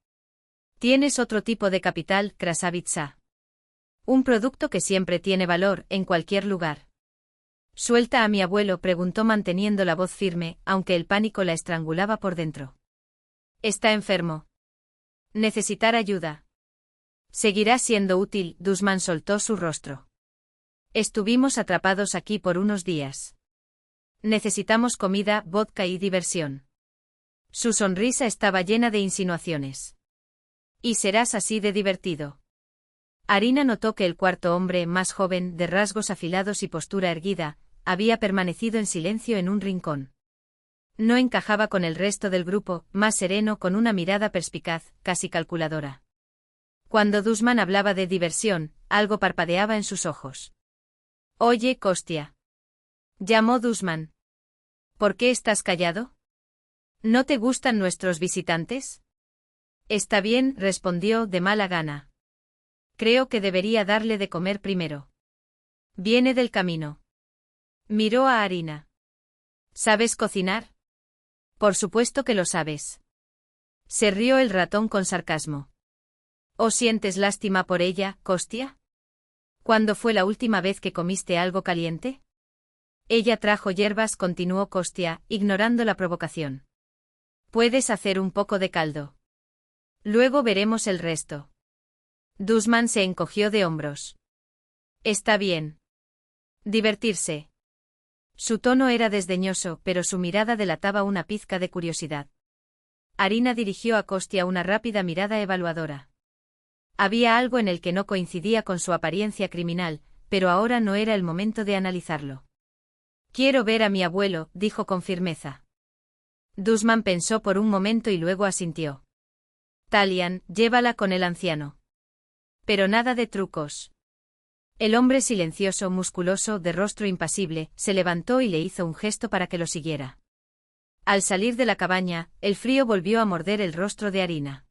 Tienes otro tipo de capital, Krasavitsa. Un producto que siempre tiene valor, en cualquier lugar. ¿Suelta a mi abuelo?, preguntó manteniendo la voz firme, aunque el pánico la estrangulaba por dentro. Está enfermo. Necesitar ayuda. Seguirá siendo útil, Dusman soltó su rostro. Estuvimos atrapados aquí por unos días. Necesitamos comida, vodka y diversión. Su sonrisa estaba llena de insinuaciones. ¿Y serás así de divertido? Arina notó que el cuarto hombre, más joven, de rasgos afilados y postura erguida, había permanecido en silencio en un rincón. No encajaba con el resto del grupo, más sereno, con una mirada perspicaz, casi calculadora. Cuando Dusman hablaba de diversión, algo parpadeaba en sus ojos. Oye, Kostia. Llamó Dusman. ¿Por qué estás callado? ¿No te gustan nuestros visitantes? Está bien, respondió de mala gana. Creo que debería darle de comer primero. Viene del camino. Miró a Arina. ¿Sabes cocinar? Por supuesto que lo sabes. Se rió el ratón con sarcasmo. ¿O sientes lástima por ella, Kostia? ¿Cuándo fue la última vez que comiste algo caliente? Ella trajo hierbas, continuó Kostia, ignorando la provocación. Puedes hacer un poco de caldo. Luego veremos el resto. Dusman se encogió de hombros. Está bien. Divertirse. Su tono era desdeñoso, pero su mirada delataba una pizca de curiosidad. Arina dirigió a Kostia una rápida mirada evaluadora. Había algo en el que no coincidía con su apariencia criminal, pero ahora no era el momento de analizarlo. Quiero ver a mi abuelo, dijo con firmeza. Dusman pensó por un momento y luego asintió. Talian, llévala con el anciano. Pero nada de trucos. El hombre silencioso, musculoso, de rostro impasible, se levantó y le hizo un gesto para que lo siguiera. Al salir de la cabaña, el frío volvió a morder el rostro de Arina.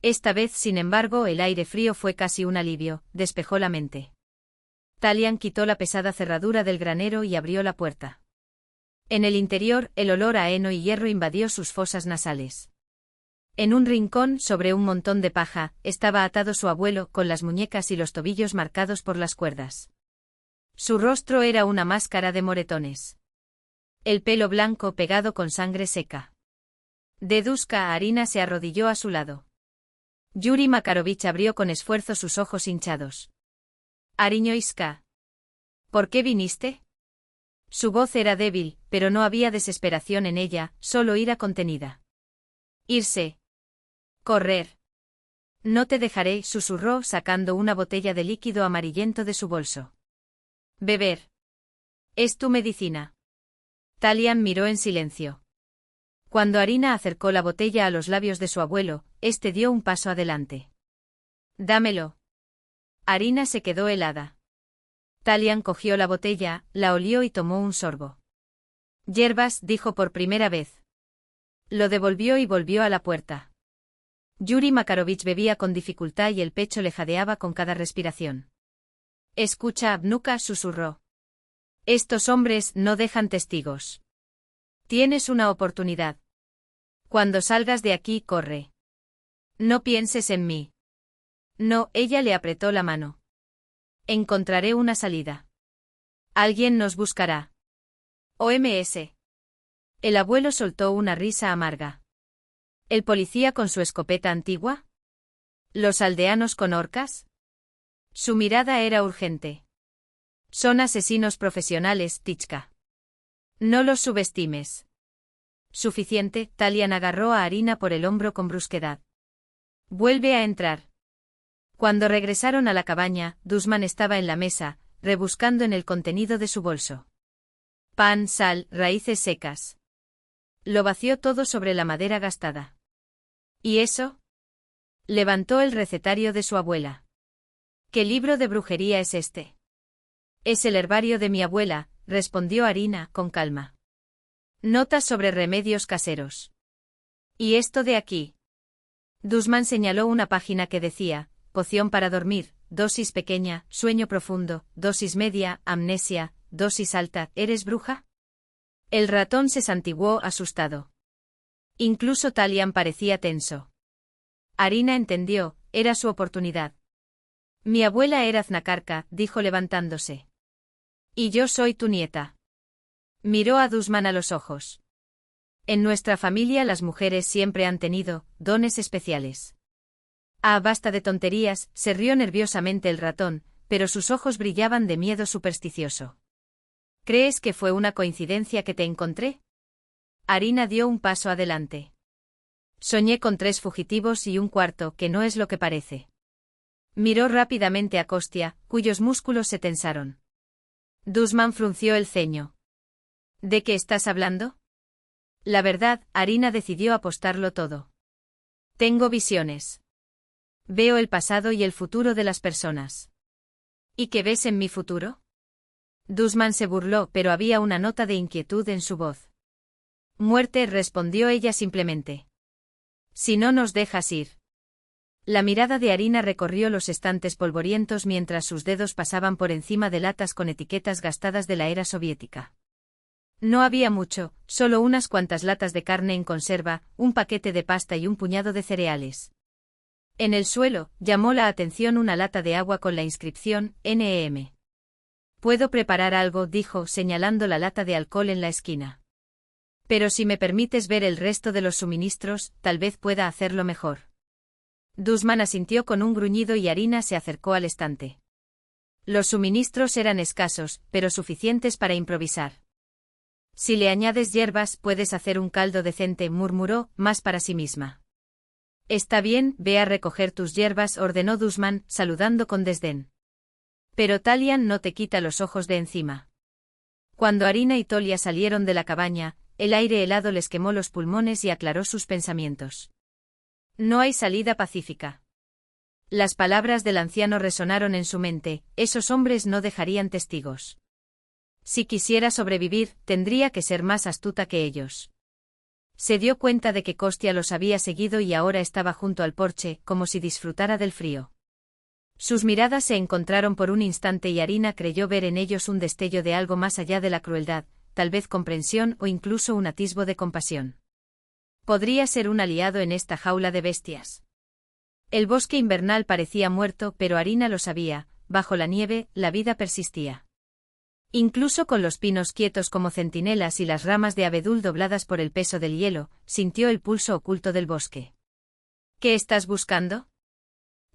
Esta vez, sin embargo, el aire frío fue casi un alivio, despejó la mente. Talian quitó la pesada cerradura del granero y abrió la puerta. En el interior, el olor a heno y hierro invadió sus fosas nasales. En un rincón, sobre un montón de paja, estaba atado su abuelo, con las muñecas y los tobillos marcados por las cuerdas. Su rostro era una máscara de moretones. El pelo blanco pegado con sangre seca. Dedushka Arina se arrodilló a su lado. Yuri Makarovich abrió con esfuerzo sus ojos hinchados. Ariñoiska. ¿Por qué viniste? Su voz era débil, pero no había desesperación en ella, solo ira contenida. Irse. Correr. No te dejaré, susurró sacando una botella de líquido amarillento de su bolso. Beber. Es tu medicina. Talian miró en silencio. Cuando Arina acercó la botella a los labios de su abuelo, este dio un paso adelante. Dámelo. Arina se quedó helada. Talian cogió la botella, la olió y tomó un sorbo. Yerbas, dijo por primera vez. Lo devolvió y volvió a la puerta. Yuri Makarovich bebía con dificultad y el pecho le jadeaba con cada respiración. Escucha, Abnuka, susurró. Estos hombres no dejan testigos. Tienes una oportunidad. Cuando salgas de aquí, corre. No pienses en mí. No, ella le apretó la mano. Encontraré una salida. Alguien nos buscará. OMS. El abuelo soltó una risa amarga. ¿El policía con su escopeta antigua? ¿Los aldeanos con horcas? Su mirada era urgente. Son asesinos profesionales, Tichka. No los subestimes. Suficiente, Talian agarró a Arina por el hombro con brusquedad. Vuelve a entrar. Cuando regresaron a la cabaña, Dushman estaba en la mesa, rebuscando en el contenido de su bolso. Pan, sal, raíces secas. Lo vació todo sobre la madera gastada. ¿Y eso? Levantó el recetario de su abuela. ¿Qué libro de brujería es este? Es el herbario de mi abuela, respondió Arina, con calma. Notas sobre remedios caseros. ¿Y esto de aquí? Dushman señaló una página que decía, poción para dormir, dosis pequeña, sueño profundo, dosis media, amnesia, dosis alta, ¿eres bruja? El ratón se santiguó asustado. Incluso Talian parecía tenso. Arina entendió, era su oportunidad. Mi abuela era Znakarka, dijo levantándose. Y yo soy tu nieta. Miró a Dushman a los ojos. En nuestra familia las mujeres siempre han tenido dones especiales. Ah, basta de tonterías, se rió nerviosamente el ratón, pero sus ojos brillaban de miedo supersticioso. ¿Crees que fue una coincidencia que te encontré? Arina dio un paso adelante. Soñé con 3 fugitivos y un cuarto, que no es lo que parece. Miró rápidamente a Kostia, cuyos músculos se tensaron. Dushman frunció el ceño. ¿De qué estás hablando? La verdad, Arina decidió apostarlo todo. Tengo visiones. Veo el pasado y el futuro de las personas. ¿Y qué ves en mi futuro? Dushman se burló, pero había una nota de inquietud en su voz. Muerte, respondió ella simplemente. Si no nos dejas ir. La mirada de Arina recorrió los estantes polvorientos mientras sus dedos pasaban por encima de latas con etiquetas gastadas de la era soviética. No había mucho, solo unas cuantas latas de carne en conserva, un paquete de pasta y un puñado de cereales. En el suelo, llamó la atención una lata de agua con la inscripción, NEM. Puedo preparar algo, dijo, señalando la lata de alcohol en la esquina. Pero si me permites ver el resto de los suministros, tal vez pueda hacerlo mejor. Dushman asintió con un gruñido y Arina se acercó al estante. Los suministros eran escasos, pero suficientes para improvisar. Si le añades hierbas, puedes hacer un caldo decente, murmuró, más para sí misma. Está bien, ve a recoger tus hierbas, ordenó Dushman, saludando con desdén. Pero Talian no te quita los ojos de encima. Cuando Arina y Tolia salieron de la cabaña, el aire helado les quemó los pulmones y aclaró sus pensamientos. No hay salida pacífica. Las palabras del anciano resonaron en su mente, esos hombres no dejarían testigos. Si quisiera sobrevivir, tendría que ser más astuta que ellos. Se dio cuenta de que Kostia los había seguido y ahora estaba junto al porche, como si disfrutara del frío. Sus miradas se encontraron por un instante y Arina creyó ver en ellos un destello de algo más allá de la crueldad, tal vez comprensión o incluso un atisbo de compasión. Podría ser un aliado en esta jaula de bestias. El bosque invernal parecía muerto, pero Arina lo sabía, bajo la nieve, la vida persistía. Incluso con los pinos quietos como centinelas y las ramas de abedul dobladas por el peso del hielo, sintió el pulso oculto del bosque. ¿Qué estás buscando?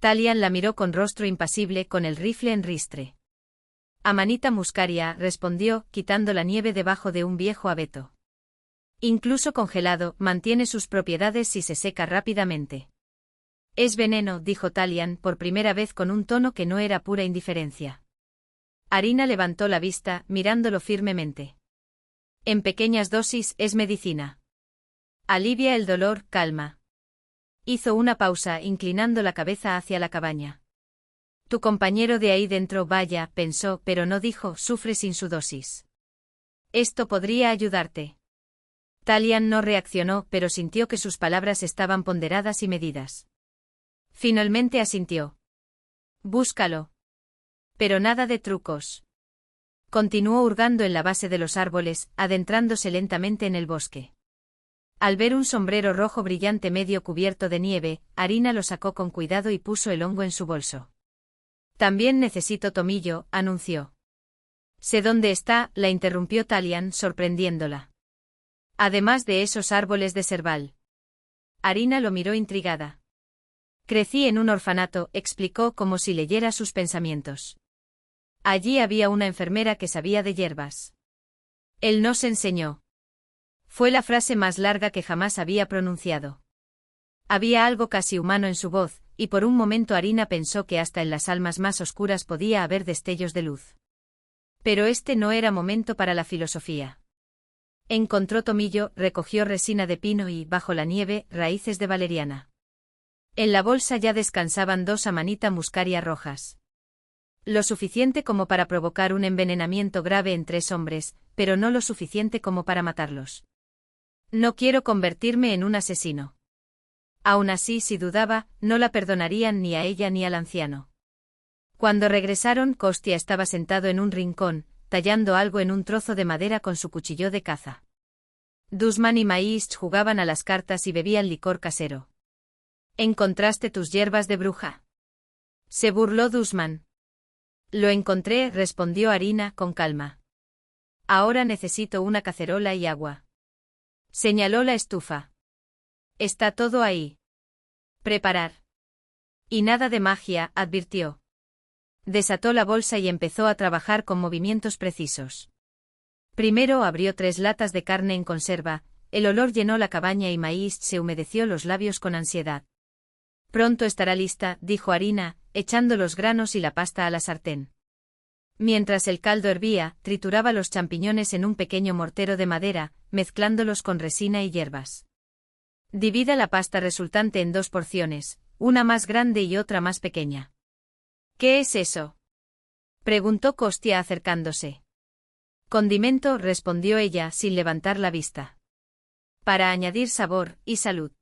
Talian la miró con rostro impasible, con el rifle en ristre. Amanita muscaria, respondió, quitando la nieve debajo de un viejo abeto. Incluso congelado, mantiene sus propiedades si se seca rápidamente. Es veneno, dijo Talian por primera vez con un tono que no era pura indiferencia. Arina levantó la vista, mirándolo firmemente. En pequeñas dosis es medicina. Alivia el dolor, calma. Hizo una pausa, inclinando la cabeza hacia la cabaña. Tu compañero de ahí dentro, vaya, pensó, pero no dijo, sufre sin su dosis. Esto podría ayudarte. Talian no reaccionó, pero sintió que sus palabras estaban ponderadas y medidas. Finalmente asintió. Búscalo. Pero nada de trucos. Continuó hurgando en la base de los árboles, adentrándose lentamente en el bosque. Al ver un sombrero rojo brillante medio cubierto de nieve, Arina lo sacó con cuidado y puso el hongo en su bolso. También necesito tomillo, anunció. Sé dónde está, la interrumpió Talian, sorprendiéndola. Además de esos árboles de serval. Arina lo miró intrigada. Crecí en un orfanato, explicó como si leyera sus pensamientos. Allí había una enfermera que sabía de hierbas. Él nos enseñó. Fue la frase más larga que jamás había pronunciado. Había algo casi humano en su voz, y por un momento Arina pensó que hasta en las almas más oscuras podía haber destellos de luz. Pero este no era momento para la filosofía. Encontró tomillo, recogió resina de pino y, bajo la nieve, raíces de valeriana. En la bolsa ya descansaban 2 amanita muscaria rojas. Lo suficiente como para provocar un envenenamiento grave en 3 hombres, pero no lo suficiente como para matarlos. No quiero convertirme en un asesino. Aún así, si dudaba, no la perdonarían ni a ella ni al anciano. Cuando regresaron, Kostia estaba sentado en un rincón, tallando algo en un trozo de madera con su cuchillo de caza. Dusman y Maíz jugaban a las cartas y bebían licor casero. ¿Encontraste tus hierbas de bruja? Se burló Dusman. Lo encontré, respondió Arina con calma. Ahora necesito una cacerola y agua. Señaló la estufa. Está todo ahí. Preparar. Y nada de magia, advirtió. Desató la bolsa y empezó a trabajar con movimientos precisos. Primero abrió 3 latas de carne en conserva, el olor llenó la cabaña y Maíz se humedeció los labios con ansiedad. Pronto estará lista, dijo Arina, echando los granos y la pasta a la sartén. Mientras el caldo hervía, trituraba los champiñones en un pequeño mortero de madera, mezclándolos con resina y hierbas. Divida la pasta resultante en 2 porciones, una más grande y otra más pequeña. ¿Qué es eso? Preguntó Kostia acercándose. Condimento, respondió ella sin levantar la vista. Para añadir sabor y salud.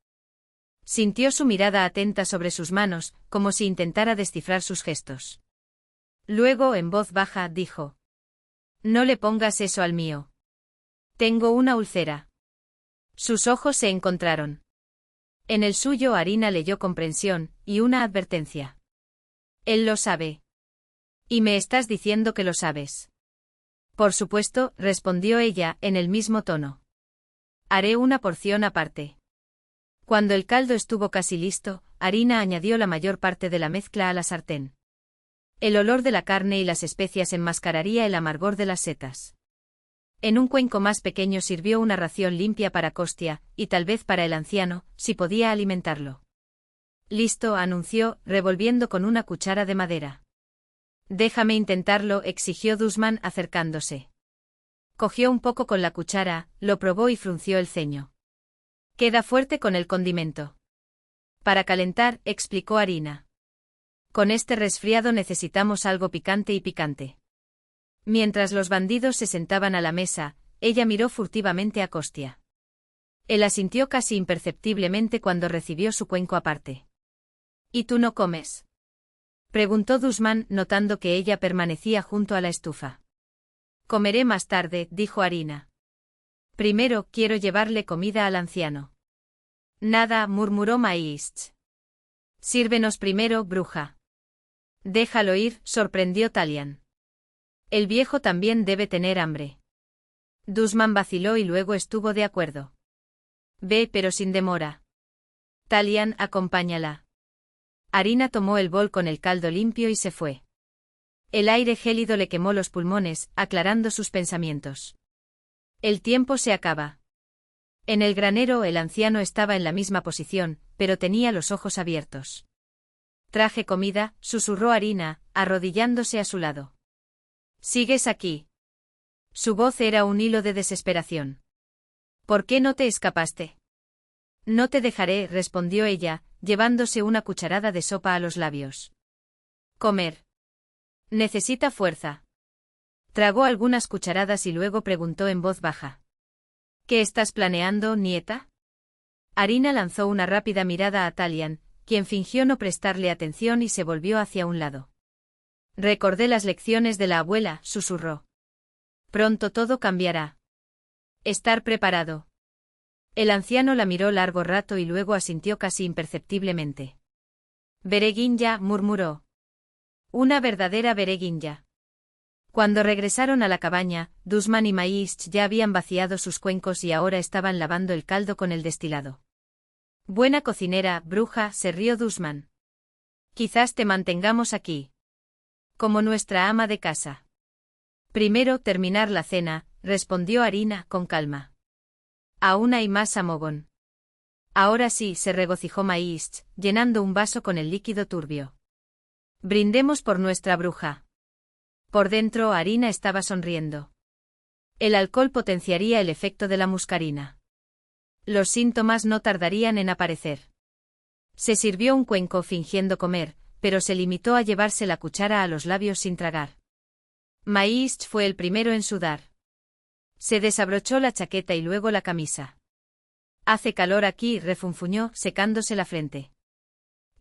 Sintió su mirada atenta sobre sus manos, como si intentara descifrar sus gestos. Luego, en voz baja, dijo. No le pongas eso al mío. Tengo una úlcera. Sus ojos se encontraron. En el suyo Arina leyó comprensión, y una advertencia. Él lo sabe. Y me estás diciendo que lo sabes. Por supuesto, respondió ella, en el mismo tono. Haré una porción aparte. Cuando el caldo estuvo casi listo, Arina añadió la mayor parte de la mezcla a la sartén. El olor de la carne y las especias enmascararía el amargor de las setas. En un cuenco más pequeño sirvió una ración limpia para Kostia, y tal vez para el anciano, si podía alimentarlo. Listo, anunció, revolviendo con una cuchara de madera. Déjame intentarlo, exigió Dusman acercándose. Cogió un poco con la cuchara, lo probó y frunció el ceño. Queda fuerte con el condimento. Para calentar, explicó Arina. Con este resfriado necesitamos algo picante y picante. Mientras los bandidos se sentaban a la mesa, ella miró furtivamente a Kostia. Él asintió casi imperceptiblemente cuando recibió su cuenco aparte. ¿Y tú no comes? Preguntó Dusman, notando que ella permanecía junto a la estufa. Comeré más tarde, dijo Arina. Primero, quiero llevarle comida al anciano. Nada, murmuró Maíz. Sírvenos primero, bruja. Déjalo ir, sorprendió Talian. El viejo también debe tener hambre. Dusman vaciló y luego estuvo de acuerdo. Ve, pero sin demora. Talian, acompáñala. Arina tomó el bol con el caldo limpio y se fue. El aire gélido le quemó los pulmones, aclarando sus pensamientos. El tiempo se acaba. En el granero el anciano estaba en la misma posición, pero tenía los ojos abiertos. Traje comida, susurró Arina, arrodillándose a su lado. ¿Sigues aquí? Su voz era un hilo de desesperación. ¿Por qué no te escapaste? No te dejaré, respondió ella, llevándose una cucharada de sopa a los labios. Comer. Necesita fuerza. Tragó algunas cucharadas y luego preguntó en voz baja. ¿Qué estás planeando, nieta? Arina lanzó una rápida mirada a Talian, quien fingió no prestarle atención y se volvió hacia un lado. Recordé las lecciones de la abuela, susurró. Pronto todo cambiará. Estar preparado. El anciano la miró largo rato y luego asintió casi imperceptiblemente. Bereguinya, murmuró. Una verdadera bereguinya. Cuando regresaron a la cabaña, Dusman y Maíz ya habían vaciado sus cuencos y ahora estaban lavando el caldo con el destilado. Buena cocinera, bruja, se rió Dusman. Quizás te mantengamos aquí. Como nuestra ama de casa. Primero terminar la cena, respondió Arina con calma. Aún hay más amogón. Ahora sí, se regocijó Maíz, llenando un vaso con el líquido turbio. Brindemos por nuestra bruja. Por dentro Arina estaba sonriendo. El alcohol potenciaría el efecto de la muscarina. Los síntomas no tardarían en aparecer. Se sirvió un cuenco fingiendo comer, pero se limitó a llevarse la cuchara a los labios sin tragar. Maíz fue el primero en sudar. Se desabrochó la chaqueta y luego la camisa. Hace calor aquí, refunfuñó, secándose la frente.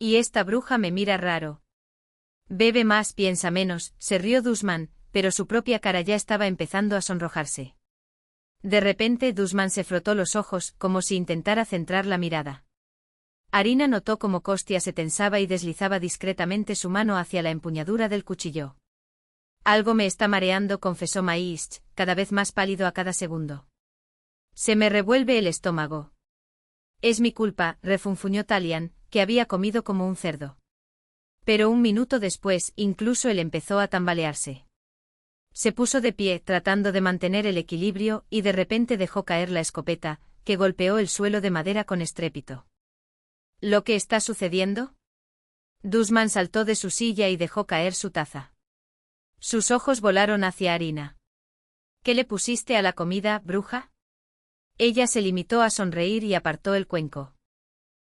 Y esta bruja me mira raro. Bebe más, piensa menos, se rió Dusman, pero su propia cara ya estaba empezando a sonrojarse. De repente Dusman se frotó los ojos, como si intentara centrar la mirada. Arina notó cómo Costia se tensaba y deslizaba discretamente su mano hacia la empuñadura del cuchillo. Algo me está mareando, confesó Maíz, cada vez más pálido a cada segundo. Se me revuelve el estómago. Es mi culpa, refunfuñó Talian, que había comido como un cerdo. Pero un minuto después, incluso él empezó a tambalearse. Se puso de pie, tratando de mantener el equilibrio, y de repente dejó caer la escopeta, que golpeó el suelo de madera con estrépito. ¿Lo que está sucediendo? Dusman saltó de su silla y dejó caer su taza. Sus ojos volaron hacia Arina. ¿Qué le pusiste a la comida, bruja? Ella se limitó a sonreír y apartó el cuenco.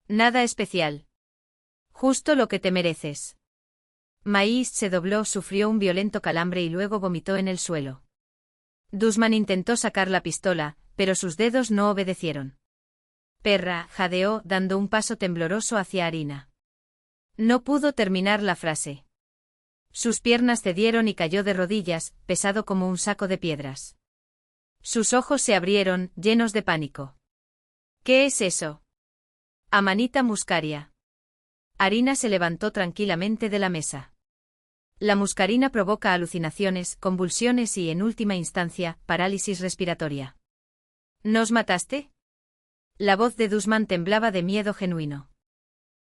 Nada especial. Justo lo que te mereces. Maíz se dobló, sufrió un violento calambre y luego vomitó en el suelo. Dusman intentó sacar la pistola, pero sus dedos no obedecieron. Perra, jadeó, dando un paso tembloroso hacia Arina. No pudo terminar la frase. Sus piernas cedieron y cayó de rodillas, pesado como un saco de piedras. Sus ojos se abrieron, llenos de pánico. ¿Qué es eso? Amanita muscaria. Arina se levantó tranquilamente de la mesa. La muscarina provoca alucinaciones, convulsiones y, en última instancia, parálisis respiratoria. ¿Nos mataste? La voz de Dusman temblaba de miedo genuino.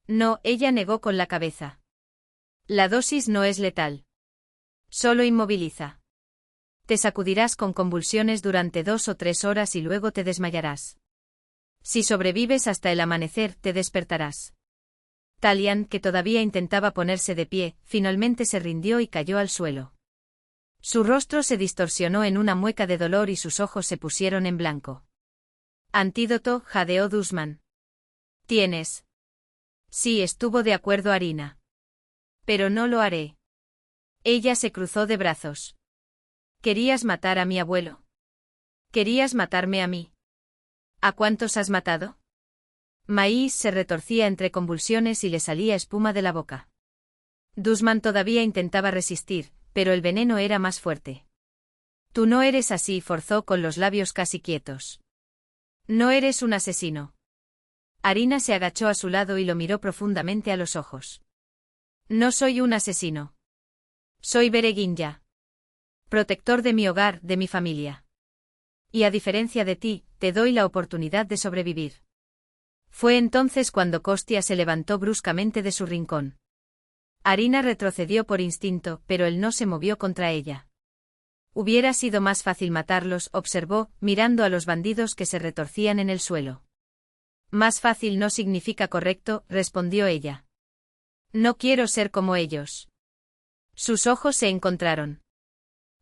No, ella negó con la cabeza. La dosis no es letal. Solo inmoviliza. Te sacudirás con convulsiones durante 2 o 3 horas y luego te desmayarás. Si sobrevives hasta el amanecer, te despertarás. Talian, que todavía intentaba ponerse de pie, finalmente se rindió y cayó al suelo. Su rostro se distorsionó en una mueca de dolor y sus ojos se pusieron en blanco. Antídoto, jadeó Dusman. ¿Tienes? Sí, estuvo de acuerdo Arina. Pero no lo haré. Ella se cruzó de brazos. ¿Querías matar a mi abuelo? ¿Querías matarme a mí? ¿A cuántos has matado? Maíz se retorcía entre convulsiones y le salía espuma de la boca. Dusman todavía intentaba resistir, pero el veneno era más fuerte. Tú no eres así, forzó con los labios casi quietos. No eres un asesino. Arina se agachó a su lado y lo miró profundamente a los ojos. No soy un asesino. Soy Bereguinya. Protector de mi hogar, de mi familia. Y a diferencia de ti, te doy la oportunidad de sobrevivir. Fue entonces cuando Kostia se levantó bruscamente de su rincón. Arina retrocedió por instinto, pero él no se movió contra ella. Hubiera sido más fácil matarlos, observó, mirando a los bandidos que se retorcían en el suelo. Más fácil no significa correcto, respondió ella. No quiero ser como ellos. Sus ojos se encontraron.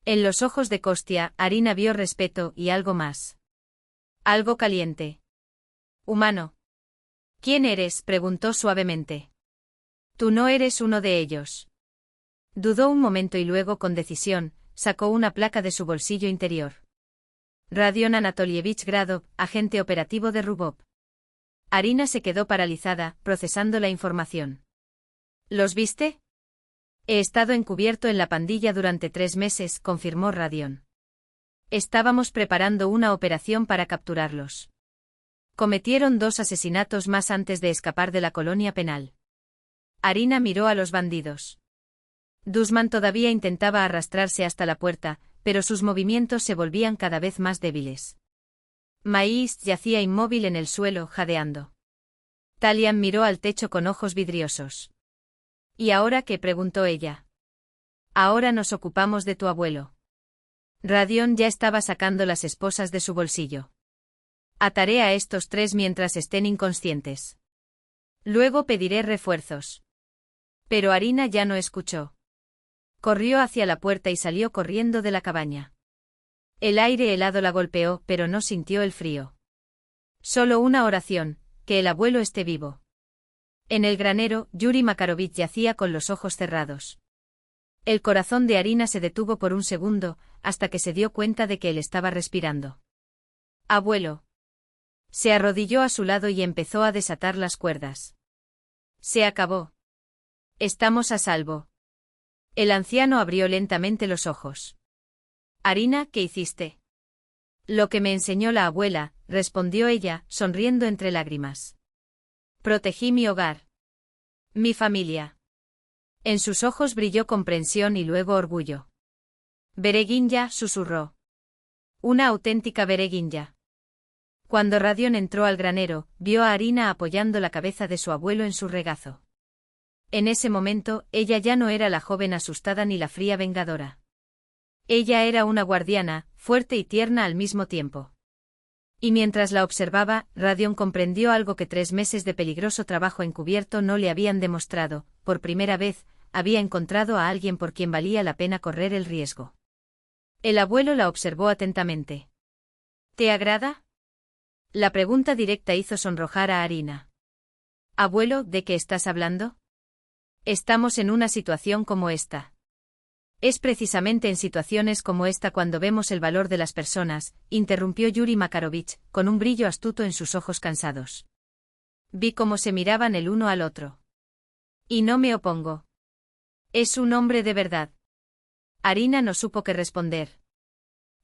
En los ojos de Kostia, Arina vio respeto y algo más. Algo caliente. Humano. ¿Quién eres?, preguntó suavemente. Tú no eres uno de ellos. Dudó un momento y luego, con decisión, sacó una placa de su bolsillo interior. Radion Anatolievich Gradov, agente operativo de Rubov. Arina se quedó paralizada, procesando la información. ¿Los viste? He estado encubierto en la pandilla durante 3 meses, confirmó Radion. Estábamos preparando una operación para capturarlos. Cometieron 2 asesinatos más antes de escapar de la colonia penal. Arina miró a los bandidos. Dusman todavía intentaba arrastrarse hasta la puerta, pero sus movimientos se volvían cada vez más débiles. Maíz yacía inmóvil en el suelo, jadeando. Talian miró al techo con ojos vidriosos. ¿Y ahora qué?, preguntó ella. Ahora nos ocupamos de tu abuelo. Radion ya estaba sacando las esposas de su bolsillo. Ataré a estos 3 mientras estén inconscientes. Luego pediré refuerzos. Pero Arina ya no escuchó. Corrió hacia la puerta y salió corriendo de la cabaña. El aire helado la golpeó, pero no sintió el frío. Solo una oración, que el abuelo esté vivo. En el granero, Yuri Makarovich yacía con los ojos cerrados. El corazón de Arina se detuvo por un segundo, hasta que se dio cuenta de que él estaba respirando. Abuelo. Se arrodilló a su lado y empezó a desatar las cuerdas. Se acabó. Estamos a salvo. El anciano abrió lentamente los ojos. Arina, ¿qué hiciste? Lo que me enseñó la abuela, respondió ella, sonriendo entre lágrimas. Protegí mi hogar. Mi familia. En sus ojos brilló comprensión y luego orgullo. Bereguinya, susurró. Una auténtica Bereguinya. Cuando Radion entró al granero, vio a Arina apoyando la cabeza de su abuelo en su regazo. En ese momento, ella ya no era la joven asustada ni la fría vengadora. Ella era una guardiana, fuerte y tierna al mismo tiempo. Y mientras la observaba, Radion comprendió algo que 3 meses de peligroso trabajo encubierto no le habían demostrado: por primera vez, había encontrado a alguien por quien valía la pena correr el riesgo. El abuelo la observó atentamente. ¿Te agrada? La pregunta directa hizo sonrojar a Arina. Abuelo, ¿de qué estás hablando? Estamos en una situación como esta. Es precisamente en situaciones como esta cuando vemos el valor de las personas, interrumpió Yuri Makarovich, con un brillo astuto en sus ojos cansados. Vi cómo se miraban el uno al otro. Y no me opongo. Es un hombre de verdad. Arina no supo qué responder.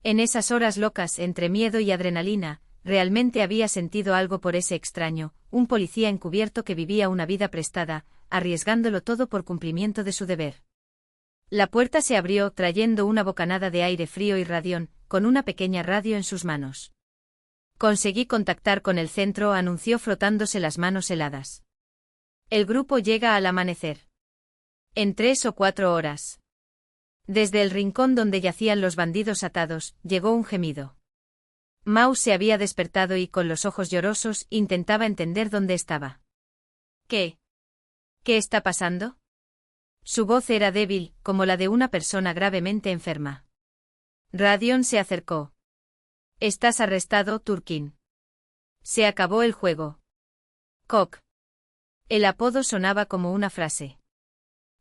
En esas horas locas, entre miedo y adrenalina, realmente había sentido algo por ese extraño, un policía encubierto que vivía una vida prestada, arriesgándolo todo por cumplimiento de su deber. La puerta se abrió, trayendo una bocanada de aire frío y Radion, con una pequeña radio en sus manos. Conseguí contactar con el centro, anunció frotándose las manos heladas. El grupo llega al amanecer. En 3 o 4 horas. Desde el rincón donde yacían los bandidos atados, llegó un gemido. Maus se había despertado y, con los ojos llorosos, intentaba entender dónde estaba. ¿Qué? ¿Qué está pasando? Su voz era débil, como la de una persona gravemente enferma. Radion se acercó. Estás arrestado, Turkin. Se acabó el juego. Kok. El apodo sonaba como una frase.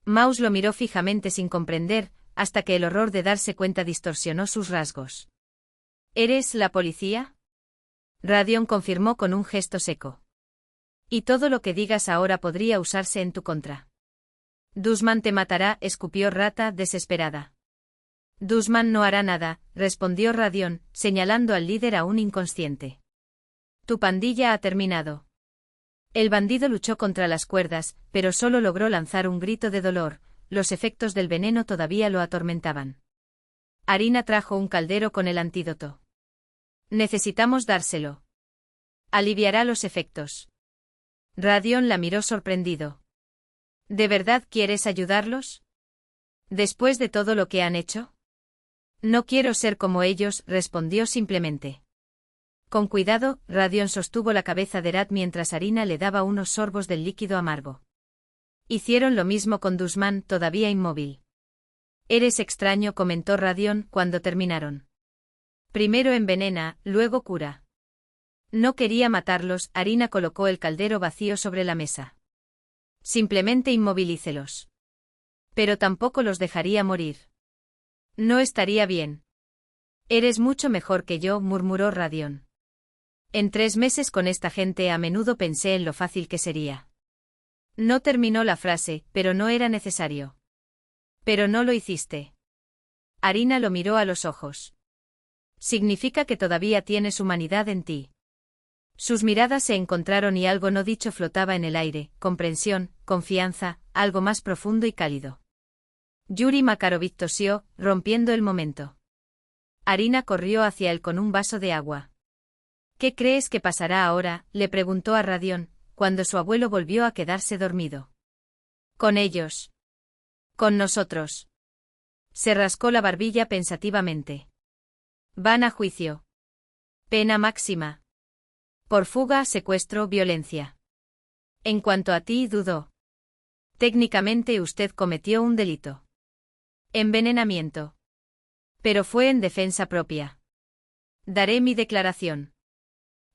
Maus lo miró fijamente sin comprender, hasta que el horror de darse cuenta distorsionó sus rasgos. ¿Eres la policía? Radion confirmó con un gesto seco. Y todo lo que digas ahora podría usarse en tu contra. Dusman te matará, escupió Rata, desesperada. Dusman no hará nada, respondió Radion, señalando al líder aún inconsciente. Tu pandilla ha terminado. El bandido luchó contra las cuerdas, pero solo logró lanzar un grito de dolor, los efectos del veneno todavía lo atormentaban. Harina trajo un caldero con el antídoto. Necesitamos dárselo. Aliviará los efectos. Radión la miró sorprendido. ¿De verdad quieres ayudarlos? ¿Después de todo lo que han hecho? No quiero ser como ellos, respondió simplemente. Con cuidado, Radión sostuvo la cabeza de Rat mientras Harina le daba unos sorbos del líquido amargo. Hicieron lo mismo con Dusman, todavía inmóvil. Eres extraño, comentó Radión cuando terminaron. Primero envenena, luego cura. No quería matarlos, Harina colocó el caldero vacío sobre la mesa. Simplemente inmovilícelos. Pero tampoco los dejaría morir. No estaría bien. Eres mucho mejor que yo, murmuró Radión. En 3 meses con esta gente a menudo pensé en lo fácil que sería. No terminó la frase, pero no era necesario. Pero no lo hiciste. Harina lo miró a los ojos. Significa que todavía tienes humanidad en ti. Sus miradas se encontraron y algo no dicho flotaba en el aire, comprensión, confianza, algo más profundo y cálido. Yuri Makarovich tosió, rompiendo el momento. Harina corrió hacia él con un vaso de agua. ¿Qué crees que pasará ahora?, le preguntó a Radión, cuando su abuelo volvió a quedarse dormido. Con ellos. Con nosotros. Se rascó la barbilla pensativamente. Van a juicio. Pena máxima. Por fuga, secuestro, violencia. En cuanto a ti, dudó. Técnicamente usted cometió un delito. Envenenamiento. Pero fue en defensa propia. Daré mi declaración.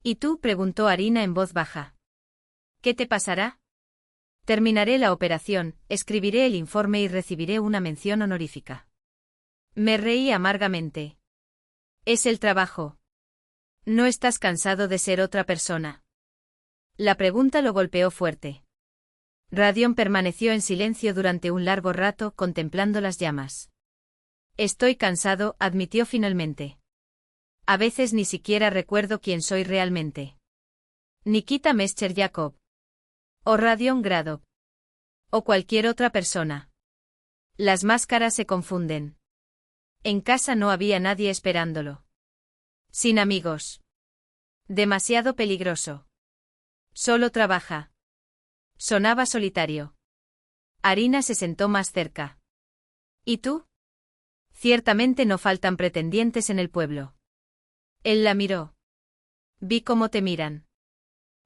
¿Y tú?, preguntó Harina en voz baja. ¿Qué te pasará? Terminaré la operación, escribiré el informe y recibiré una mención honorífica. Me reí amargamente. Es el trabajo. ¿No estás cansado de ser otra persona? La pregunta lo golpeó fuerte. Radión permaneció en silencio durante un largo rato contemplando las llamas. Estoy cansado, admitió finalmente. A veces ni siquiera recuerdo quién soy realmente. Nikita Mescherjakov. O Radión Gradov. O cualquier otra persona. Las máscaras se confunden. En casa no había nadie esperándolo. Sin amigos. Demasiado peligroso. Solo trabaja. Sonaba solitario. Harina se sentó más cerca. ¿Y tú? Ciertamente no faltan pretendientes en el pueblo. Él la miró. Vi cómo te miran.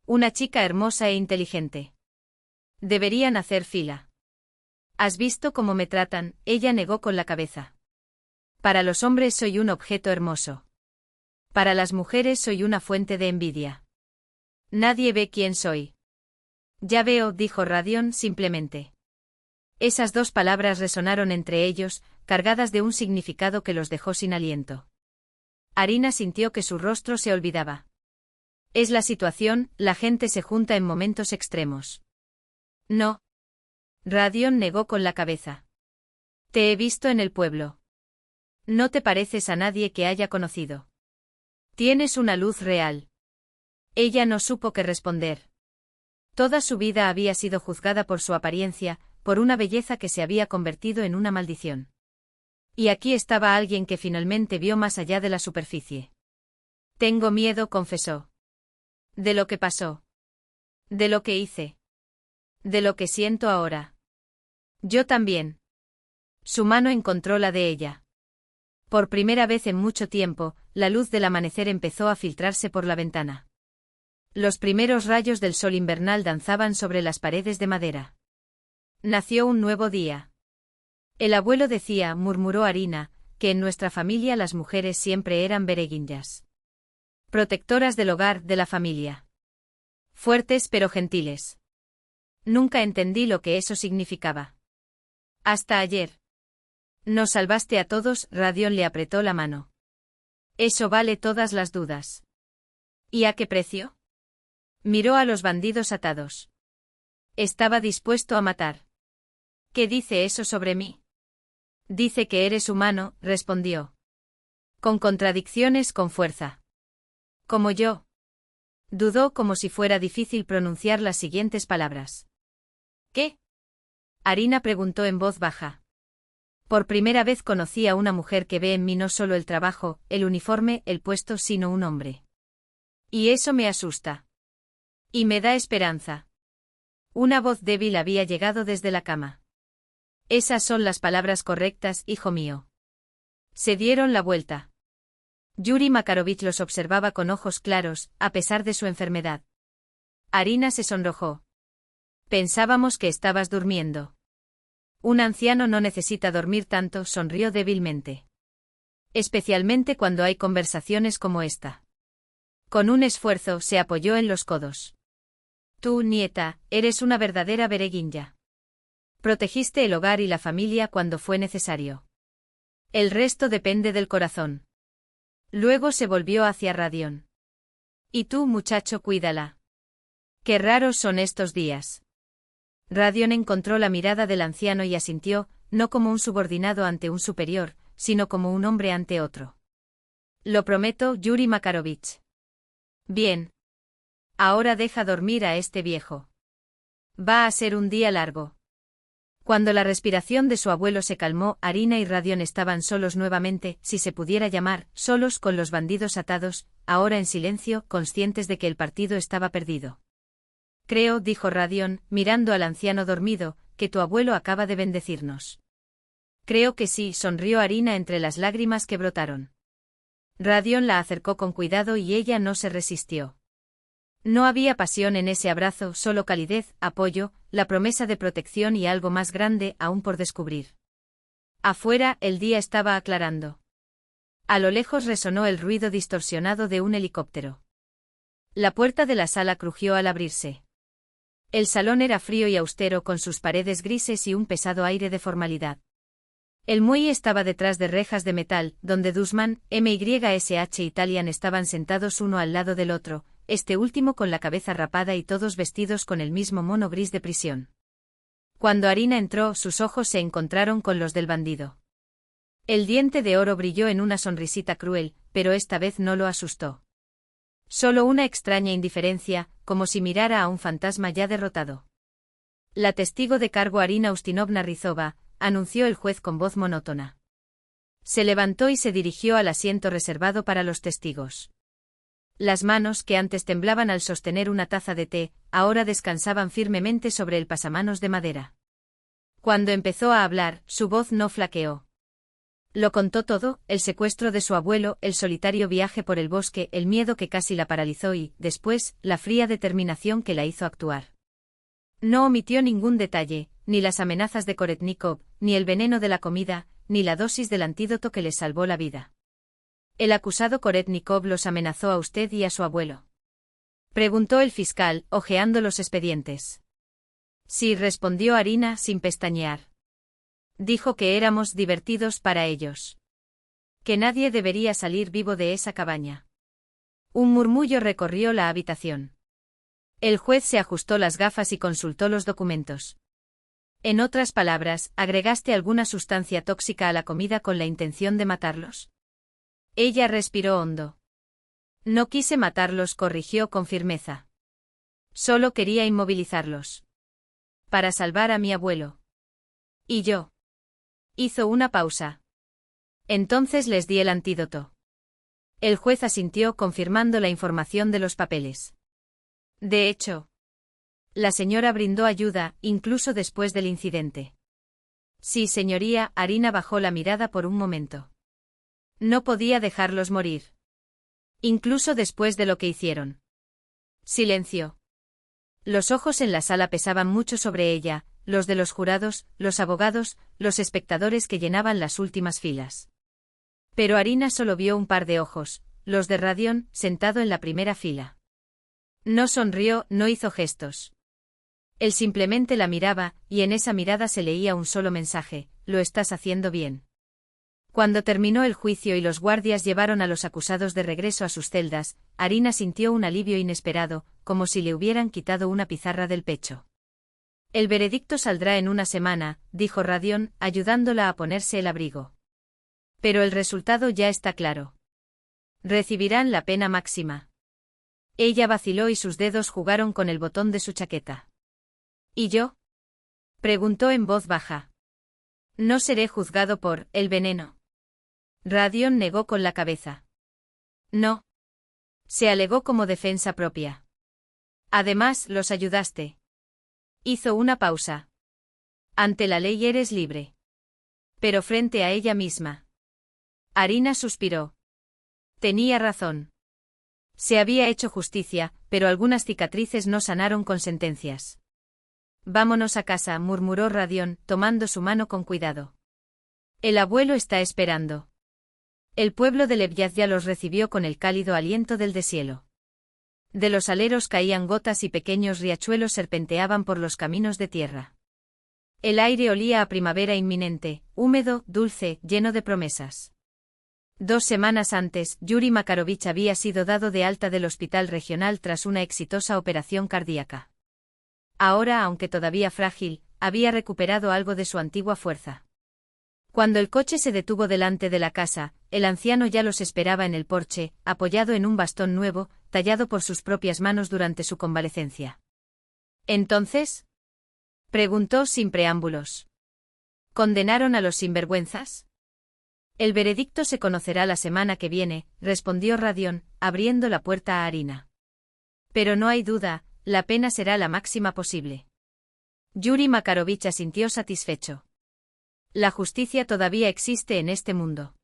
Una chica hermosa e inteligente. Deberían hacer fila. ¿Has visto cómo me tratan?, ella negó con la cabeza. Para los hombres soy un objeto hermoso. Para las mujeres soy una fuente de envidia. Nadie ve quién soy. Ya veo, dijo Radión simplemente. Esas 2 palabras resonaron entre ellos, cargadas de un significado que los dejó sin aliento. Harina sintió que su rostro se olvidaba. Es la situación, la gente se junta en momentos extremos. No. Radión negó con la cabeza. Te he visto en el pueblo. No te pareces a nadie que haya conocido. Tienes una luz real. Ella no supo qué responder. Toda su vida había sido juzgada por su apariencia, por una belleza que se había convertido en una maldición. Y aquí estaba alguien que finalmente vio más allá de la superficie. Tengo miedo, confesó. De lo que pasó. De lo que hice. De lo que siento ahora. Yo también. Su mano encontró la de ella. Por primera vez en mucho tiempo, la luz del amanecer empezó a filtrarse por la ventana. Los primeros rayos del sol invernal danzaban sobre las paredes de madera. Nació un nuevo día. El abuelo decía, murmuró Harina, que en nuestra familia las mujeres siempre eran bereguinjas. Protectoras del hogar, de la familia. Fuertes pero gentiles. Nunca entendí lo que eso significaba. Hasta ayer. Nos salvaste a todos, Radión le apretó la mano. Eso vale todas las dudas. ¿Y a qué precio? Miró a los bandidos atados. Estaba dispuesto a matar. ¿Qué dice eso sobre mí? Dice que eres humano, respondió. Con contradicciones, con fuerza. Como yo. Dudó como si fuera difícil pronunciar las siguientes palabras. ¿Qué? Arina preguntó en voz baja. Por primera vez conocí a una mujer que ve en mí no solo el trabajo, el uniforme, el puesto, sino un hombre. Y eso me asusta. Y me da esperanza. Una voz débil había llegado desde la cama. Esas son las palabras correctas, hijo mío. Se dieron la vuelta. Yuri Makarovich los observaba con ojos claros, a pesar de su enfermedad. Arina se sonrojó. Pensábamos que estabas durmiendo. Un anciano no necesita dormir tanto, sonrió débilmente. Especialmente cuando hay conversaciones como esta. Con un esfuerzo se apoyó en los codos. Tú, nieta, eres una verdadera bereguinja. Protegiste el hogar y la familia cuando fue necesario. El resto depende del corazón. Luego se volvió hacia Radion. Y tú, muchacho, cuídala. Qué raros son estos días. Radion encontró la mirada del anciano y asintió, no como un subordinado ante un superior, sino como un hombre ante otro. Lo prometo, Yuri Makarovich. Bien. Ahora deja dormir a este viejo. Va a ser un día largo. Cuando la respiración de su abuelo se calmó, Arina y Radion estaban solos nuevamente, si se pudiera llamar, solos con los bandidos atados, ahora en silencio, conscientes de que el partido estaba perdido. Creo, dijo Radion, mirando al anciano dormido, que tu abuelo acaba de bendecirnos. Creo que sí, sonrió Arina entre las lágrimas que brotaron. Radion la acercó con cuidado y ella no se resistió. No había pasión en ese abrazo, solo calidez, apoyo, la promesa de protección y algo más grande aún por descubrir. Afuera, el día estaba aclarando. A lo lejos resonó el ruido distorsionado de un helicóptero. La puerta de la sala crujió al abrirse. El salón era frío y austero con sus paredes grises y un pesado aire de formalidad. El muelle estaba detrás de rejas de metal, donde Dussmann, MYSH Italian estaban sentados uno al lado del otro, este último con la cabeza rapada y todos vestidos con el mismo mono gris de prisión. Cuando Arina entró, sus ojos se encontraron con los del bandido. El diente de oro brilló en una sonrisita cruel, pero esta vez no lo asustó. Solo una extraña indiferencia, como si mirara a un fantasma ya derrotado. La testigo de cargo Arina Ustinovna Rizova, anunció el juez con voz monótona. Se levantó y se dirigió al asiento reservado para los testigos. Las manos que antes temblaban al sostener una taza de té, ahora descansaban firmemente sobre el pasamanos de madera. Cuando empezó a hablar, su voz no flaqueó. Lo contó todo, el secuestro de su abuelo, el solitario viaje por el bosque, el miedo que casi la paralizó y, después, la fría determinación que la hizo actuar. No omitió ningún detalle, ni las amenazas de Koretnikov, ni el veneno de la comida, ni la dosis del antídoto que les salvó la vida. El acusado Koretnikov los amenazó a usted y a su abuelo. Preguntó el fiscal, hojeando los expedientes. Sí, respondió Arina sin pestañear. Dijo que éramos divertidos para ellos. Que nadie debería salir vivo de esa cabaña. Un murmullo recorrió la habitación. El juez se ajustó las gafas y consultó los documentos. En otras palabras, ¿agregaste alguna sustancia tóxica a la comida con la intención de matarlos? Ella respiró hondo. No quise matarlos, corrigió con firmeza. Solo quería inmovilizarlos. Para salvar a mi abuelo. ¿Y yo? Hizo una pausa. Entonces les di el antídoto. El juez asintió confirmando la información de los papeles. De hecho, la señora brindó ayuda, incluso después del incidente. Sí, señoría, Arina bajó la mirada por un momento. No podía dejarlos morir. Incluso después de lo que hicieron. Silencio. Los ojos en la sala pesaban mucho sobre ella, los de los jurados, los abogados, los espectadores que llenaban las últimas filas. Pero Arina solo vio un par de ojos, los de Radion, sentado en la primera fila. No sonrió, no hizo gestos. Él simplemente la miraba, y en esa mirada se leía un solo mensaje: lo estás haciendo bien. Cuando terminó el juicio y los guardias llevaron a los acusados de regreso a sus celdas, Arina sintió un alivio inesperado, como si le hubieran quitado una pizarra del pecho. El veredicto saldrá en una semana, dijo Radion, ayudándola a ponerse el abrigo. Pero el resultado ya está claro. Recibirán la pena máxima. Ella vaciló y sus dedos jugaron con el botón de su chaqueta. ¿Y yo? Preguntó en voz baja. No seré juzgado por el veneno. Radion negó con la cabeza. No. Se alegó como defensa propia. Además, los ayudaste. Hizo una pausa. Ante la ley eres libre. Pero frente a ella misma. Arina suspiró. Tenía razón. Se había hecho justicia, pero algunas cicatrices no sanaron con sentencias. Vámonos a casa, murmuró Radion, tomando su mano con cuidado. El abuelo está esperando. El pueblo de Lebyadya los recibió con el cálido aliento del deshielo. De los aleros caían gotas y pequeños riachuelos serpenteaban por los caminos de tierra. El aire olía a primavera inminente, húmedo, dulce, lleno de promesas. 2 semanas antes, Yuri Makarovich había sido dado de alta del hospital regional tras una exitosa operación cardíaca. Ahora, aunque todavía frágil, había recuperado algo de su antigua fuerza. Cuando el coche se detuvo delante de la casa, el anciano ya los esperaba en el porche, apoyado en un bastón nuevo, tallado por sus propias manos durante su convalecencia. ¿Entonces? Preguntó sin preámbulos. ¿Condenaron a los sinvergüenzas? El veredicto se conocerá la semana que viene, respondió Radion, abriendo la puerta a Arina. Pero no hay duda, la pena será la máxima posible. Yuri Makarovich asintió satisfecho. La justicia todavía existe en este mundo.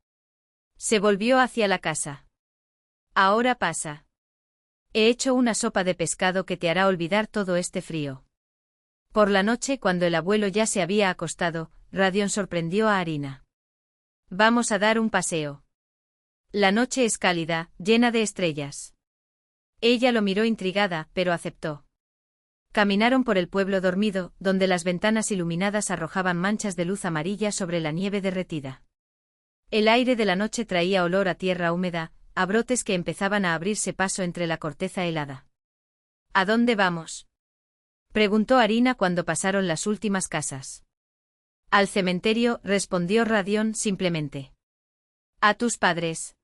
Se volvió hacia la casa. Ahora pasa. He hecho una sopa de pescado que te hará olvidar todo este frío. Por la noche, cuando el abuelo ya se había acostado, Radion sorprendió a Arina. Vamos a dar un paseo. La noche es cálida, llena de estrellas. Ella lo miró intrigada, pero aceptó. Caminaron por el pueblo dormido, donde las ventanas iluminadas arrojaban manchas de luz amarilla sobre la nieve derretida. El aire de la noche traía olor a tierra húmeda, a brotes que empezaban a abrirse paso entre la corteza helada. ¿A dónde vamos? Preguntó Arina cuando pasaron las últimas casas. Al cementerio, respondió Radion simplemente. A tus padres.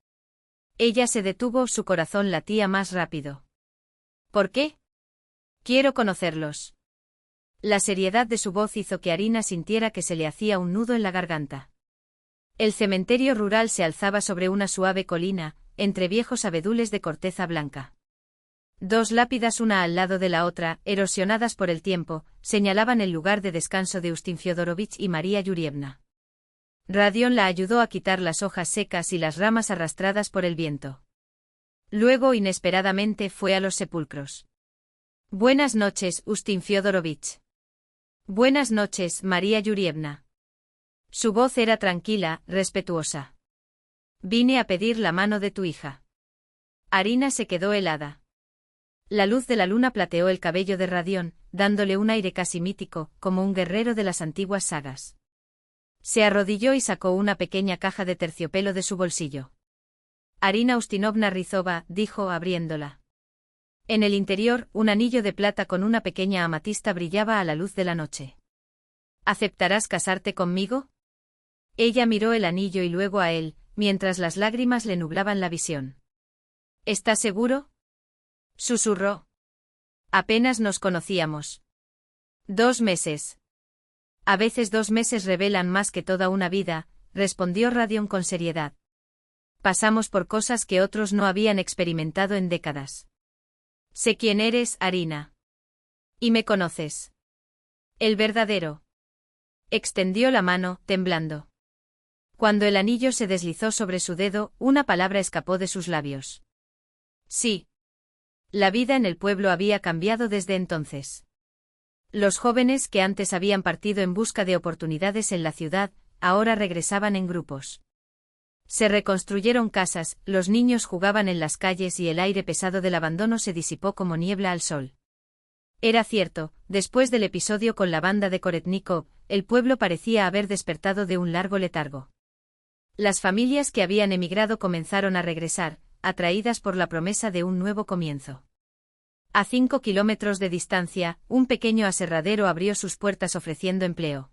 Ella se detuvo, su corazón latía más rápido. ¿Por qué? Quiero conocerlos. La seriedad de su voz hizo que Arina sintiera que se le hacía un nudo en la garganta. El cementerio rural se alzaba sobre una suave colina, entre viejos abedules de corteza blanca. 2 lápidas una al lado de la otra, erosionadas por el tiempo, señalaban el lugar de descanso de Ustin Fyodorovich y María Yurievna. Radion la ayudó a quitar las hojas secas y las ramas arrastradas por el viento. Luego, inesperadamente, fue a los sepulcros. Buenas noches, Ustin Fyodorovich. Buenas noches, María Yurievna. Su voz era tranquila, respetuosa. Vine a pedir la mano de tu hija. Arina se quedó helada. La luz de la luna plateó el cabello de Radion, dándole un aire casi mítico, como un guerrero de las antiguas sagas. Se arrodilló y sacó una pequeña caja de terciopelo de su bolsillo. Arina Ustinovna Rizova, dijo abriéndola. En el interior, un anillo de plata con una pequeña amatista brillaba a la luz de la noche. ¿Aceptarás casarte conmigo? Ella miró el anillo y luego a él, mientras las lágrimas le nublaban la visión. ¿Estás seguro? Susurró. Apenas nos conocíamos. 2 meses. A veces 2 meses revelan más que toda una vida, respondió Radion con seriedad. Pasamos por cosas que otros no habían experimentado en décadas. Sé quién eres, Arina. Y me conoces. El verdadero. Extendió la mano, temblando. Cuando el anillo se deslizó sobre su dedo, una palabra escapó de sus labios. Sí. La vida en el pueblo había cambiado desde entonces. Los jóvenes que antes habían partido en busca de oportunidades en la ciudad, ahora regresaban en grupos. Se reconstruyeron casas, los niños jugaban en las calles y el aire pesado del abandono se disipó como niebla al sol. Era cierto, después del episodio con la banda de Koretnikov, el pueblo parecía haber despertado de un largo letargo. Las familias que habían emigrado comenzaron a regresar, atraídas por la promesa de un nuevo comienzo. A 5 kilómetros de distancia, un pequeño aserradero abrió sus puertas ofreciendo empleo.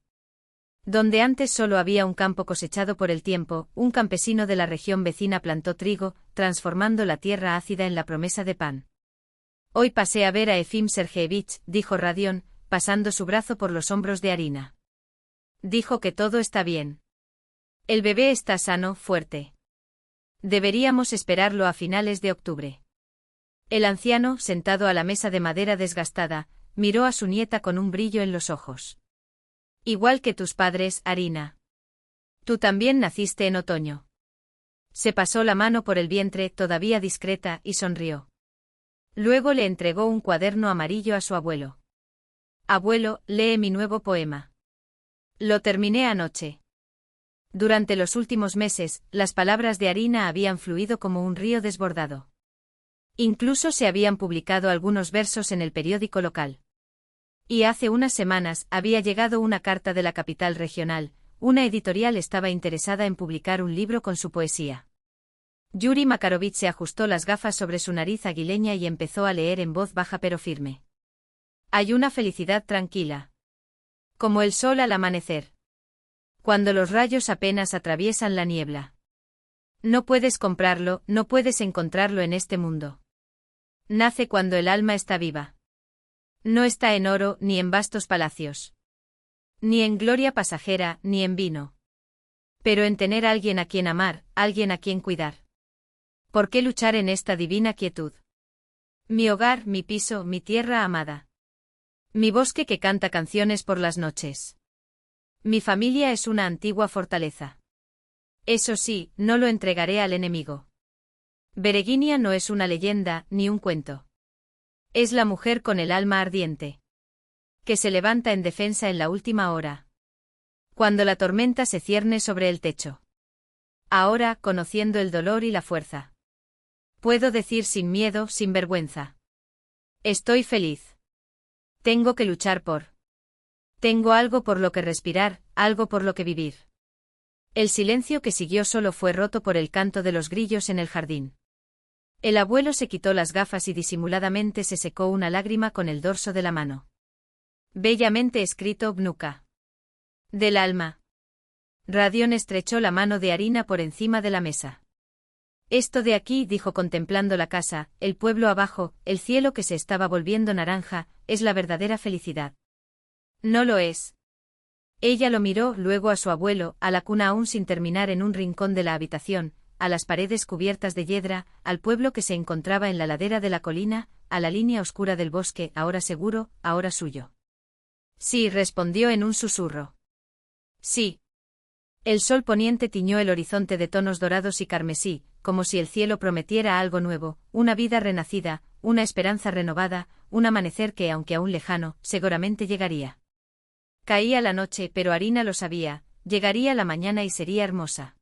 Donde antes solo había un campo cosechado por el tiempo, un campesino de la región vecina plantó trigo, transformando la tierra ácida en la promesa de pan. Hoy pasé a ver a Efim Sergeevich, dijo Radión, pasando su brazo por los hombros de Arina. Dijo que todo está bien. El bebé está sano, fuerte. Deberíamos esperarlo a finales de octubre. El anciano, sentado a la mesa de madera desgastada, miró a su nieta con un brillo en los ojos. Igual que tus padres, Arina. Tú también naciste en otoño. Se pasó la mano por el vientre, todavía discreta, y sonrió. Luego le entregó un cuaderno amarillo a su abuelo. Abuelo, lee mi nuevo poema. Lo terminé anoche. Durante los últimos meses, las palabras de Arina habían fluido como un río desbordado. Incluso se habían publicado algunos versos en el periódico local. Y hace unas semanas había llegado una carta de la capital regional. Una editorial estaba interesada en publicar un libro con su poesía. Yuri Makarovich se ajustó las gafas sobre su nariz aguileña y empezó a leer en voz baja pero firme. Hay una felicidad tranquila. Como el sol al amanecer. Cuando los rayos apenas atraviesan la niebla. No puedes comprarlo, no puedes encontrarlo en este mundo. Nace cuando el alma está viva. No está en oro ni en vastos palacios. Ni en gloria pasajera, ni en vino. Pero en tener a alguien a quien amar, alguien a quien cuidar. ¿Por qué luchar en esta divina quietud? Mi hogar, mi piso, mi tierra amada. Mi bosque que canta canciones por las noches. Mi familia es una antigua fortaleza. Eso sí, no lo entregaré al enemigo. Bereguinia no es una leyenda, ni un cuento. Es la mujer con el alma ardiente. Que se levanta en defensa en la última hora. Cuando la tormenta se cierne sobre el techo. Ahora, conociendo el dolor y la fuerza. Puedo decir sin miedo, sin vergüenza. Estoy feliz. Tengo que luchar por. Tengo algo por lo que respirar, algo por lo que vivir. El silencio que siguió solo fue roto por el canto de los grillos en el jardín. El abuelo se quitó las gafas y disimuladamente se secó una lágrima con el dorso de la mano. Bellamente escrito, Vnuka. Del alma. Radión estrechó la mano de Arina por encima de la mesa. Esto de aquí, dijo contemplando la casa, el pueblo abajo, el cielo que se estaba volviendo naranja, es la verdadera felicidad. No lo es. Ella lo miró luego a su abuelo, a la cuna aún sin terminar en un rincón de la habitación, a las paredes cubiertas de hiedra, al pueblo que se encontraba en la ladera de la colina, a la línea oscura del bosque, ahora seguro, ahora suyo. Sí, respondió en un susurro. Sí. El sol poniente tiñó el horizonte de tonos dorados y carmesí, como si el cielo prometiera algo nuevo, una vida renacida, una esperanza renovada, un amanecer que, aunque aún lejano, seguramente llegaría. Caía la noche, pero Arina lo sabía, llegaría la mañana y sería hermosa.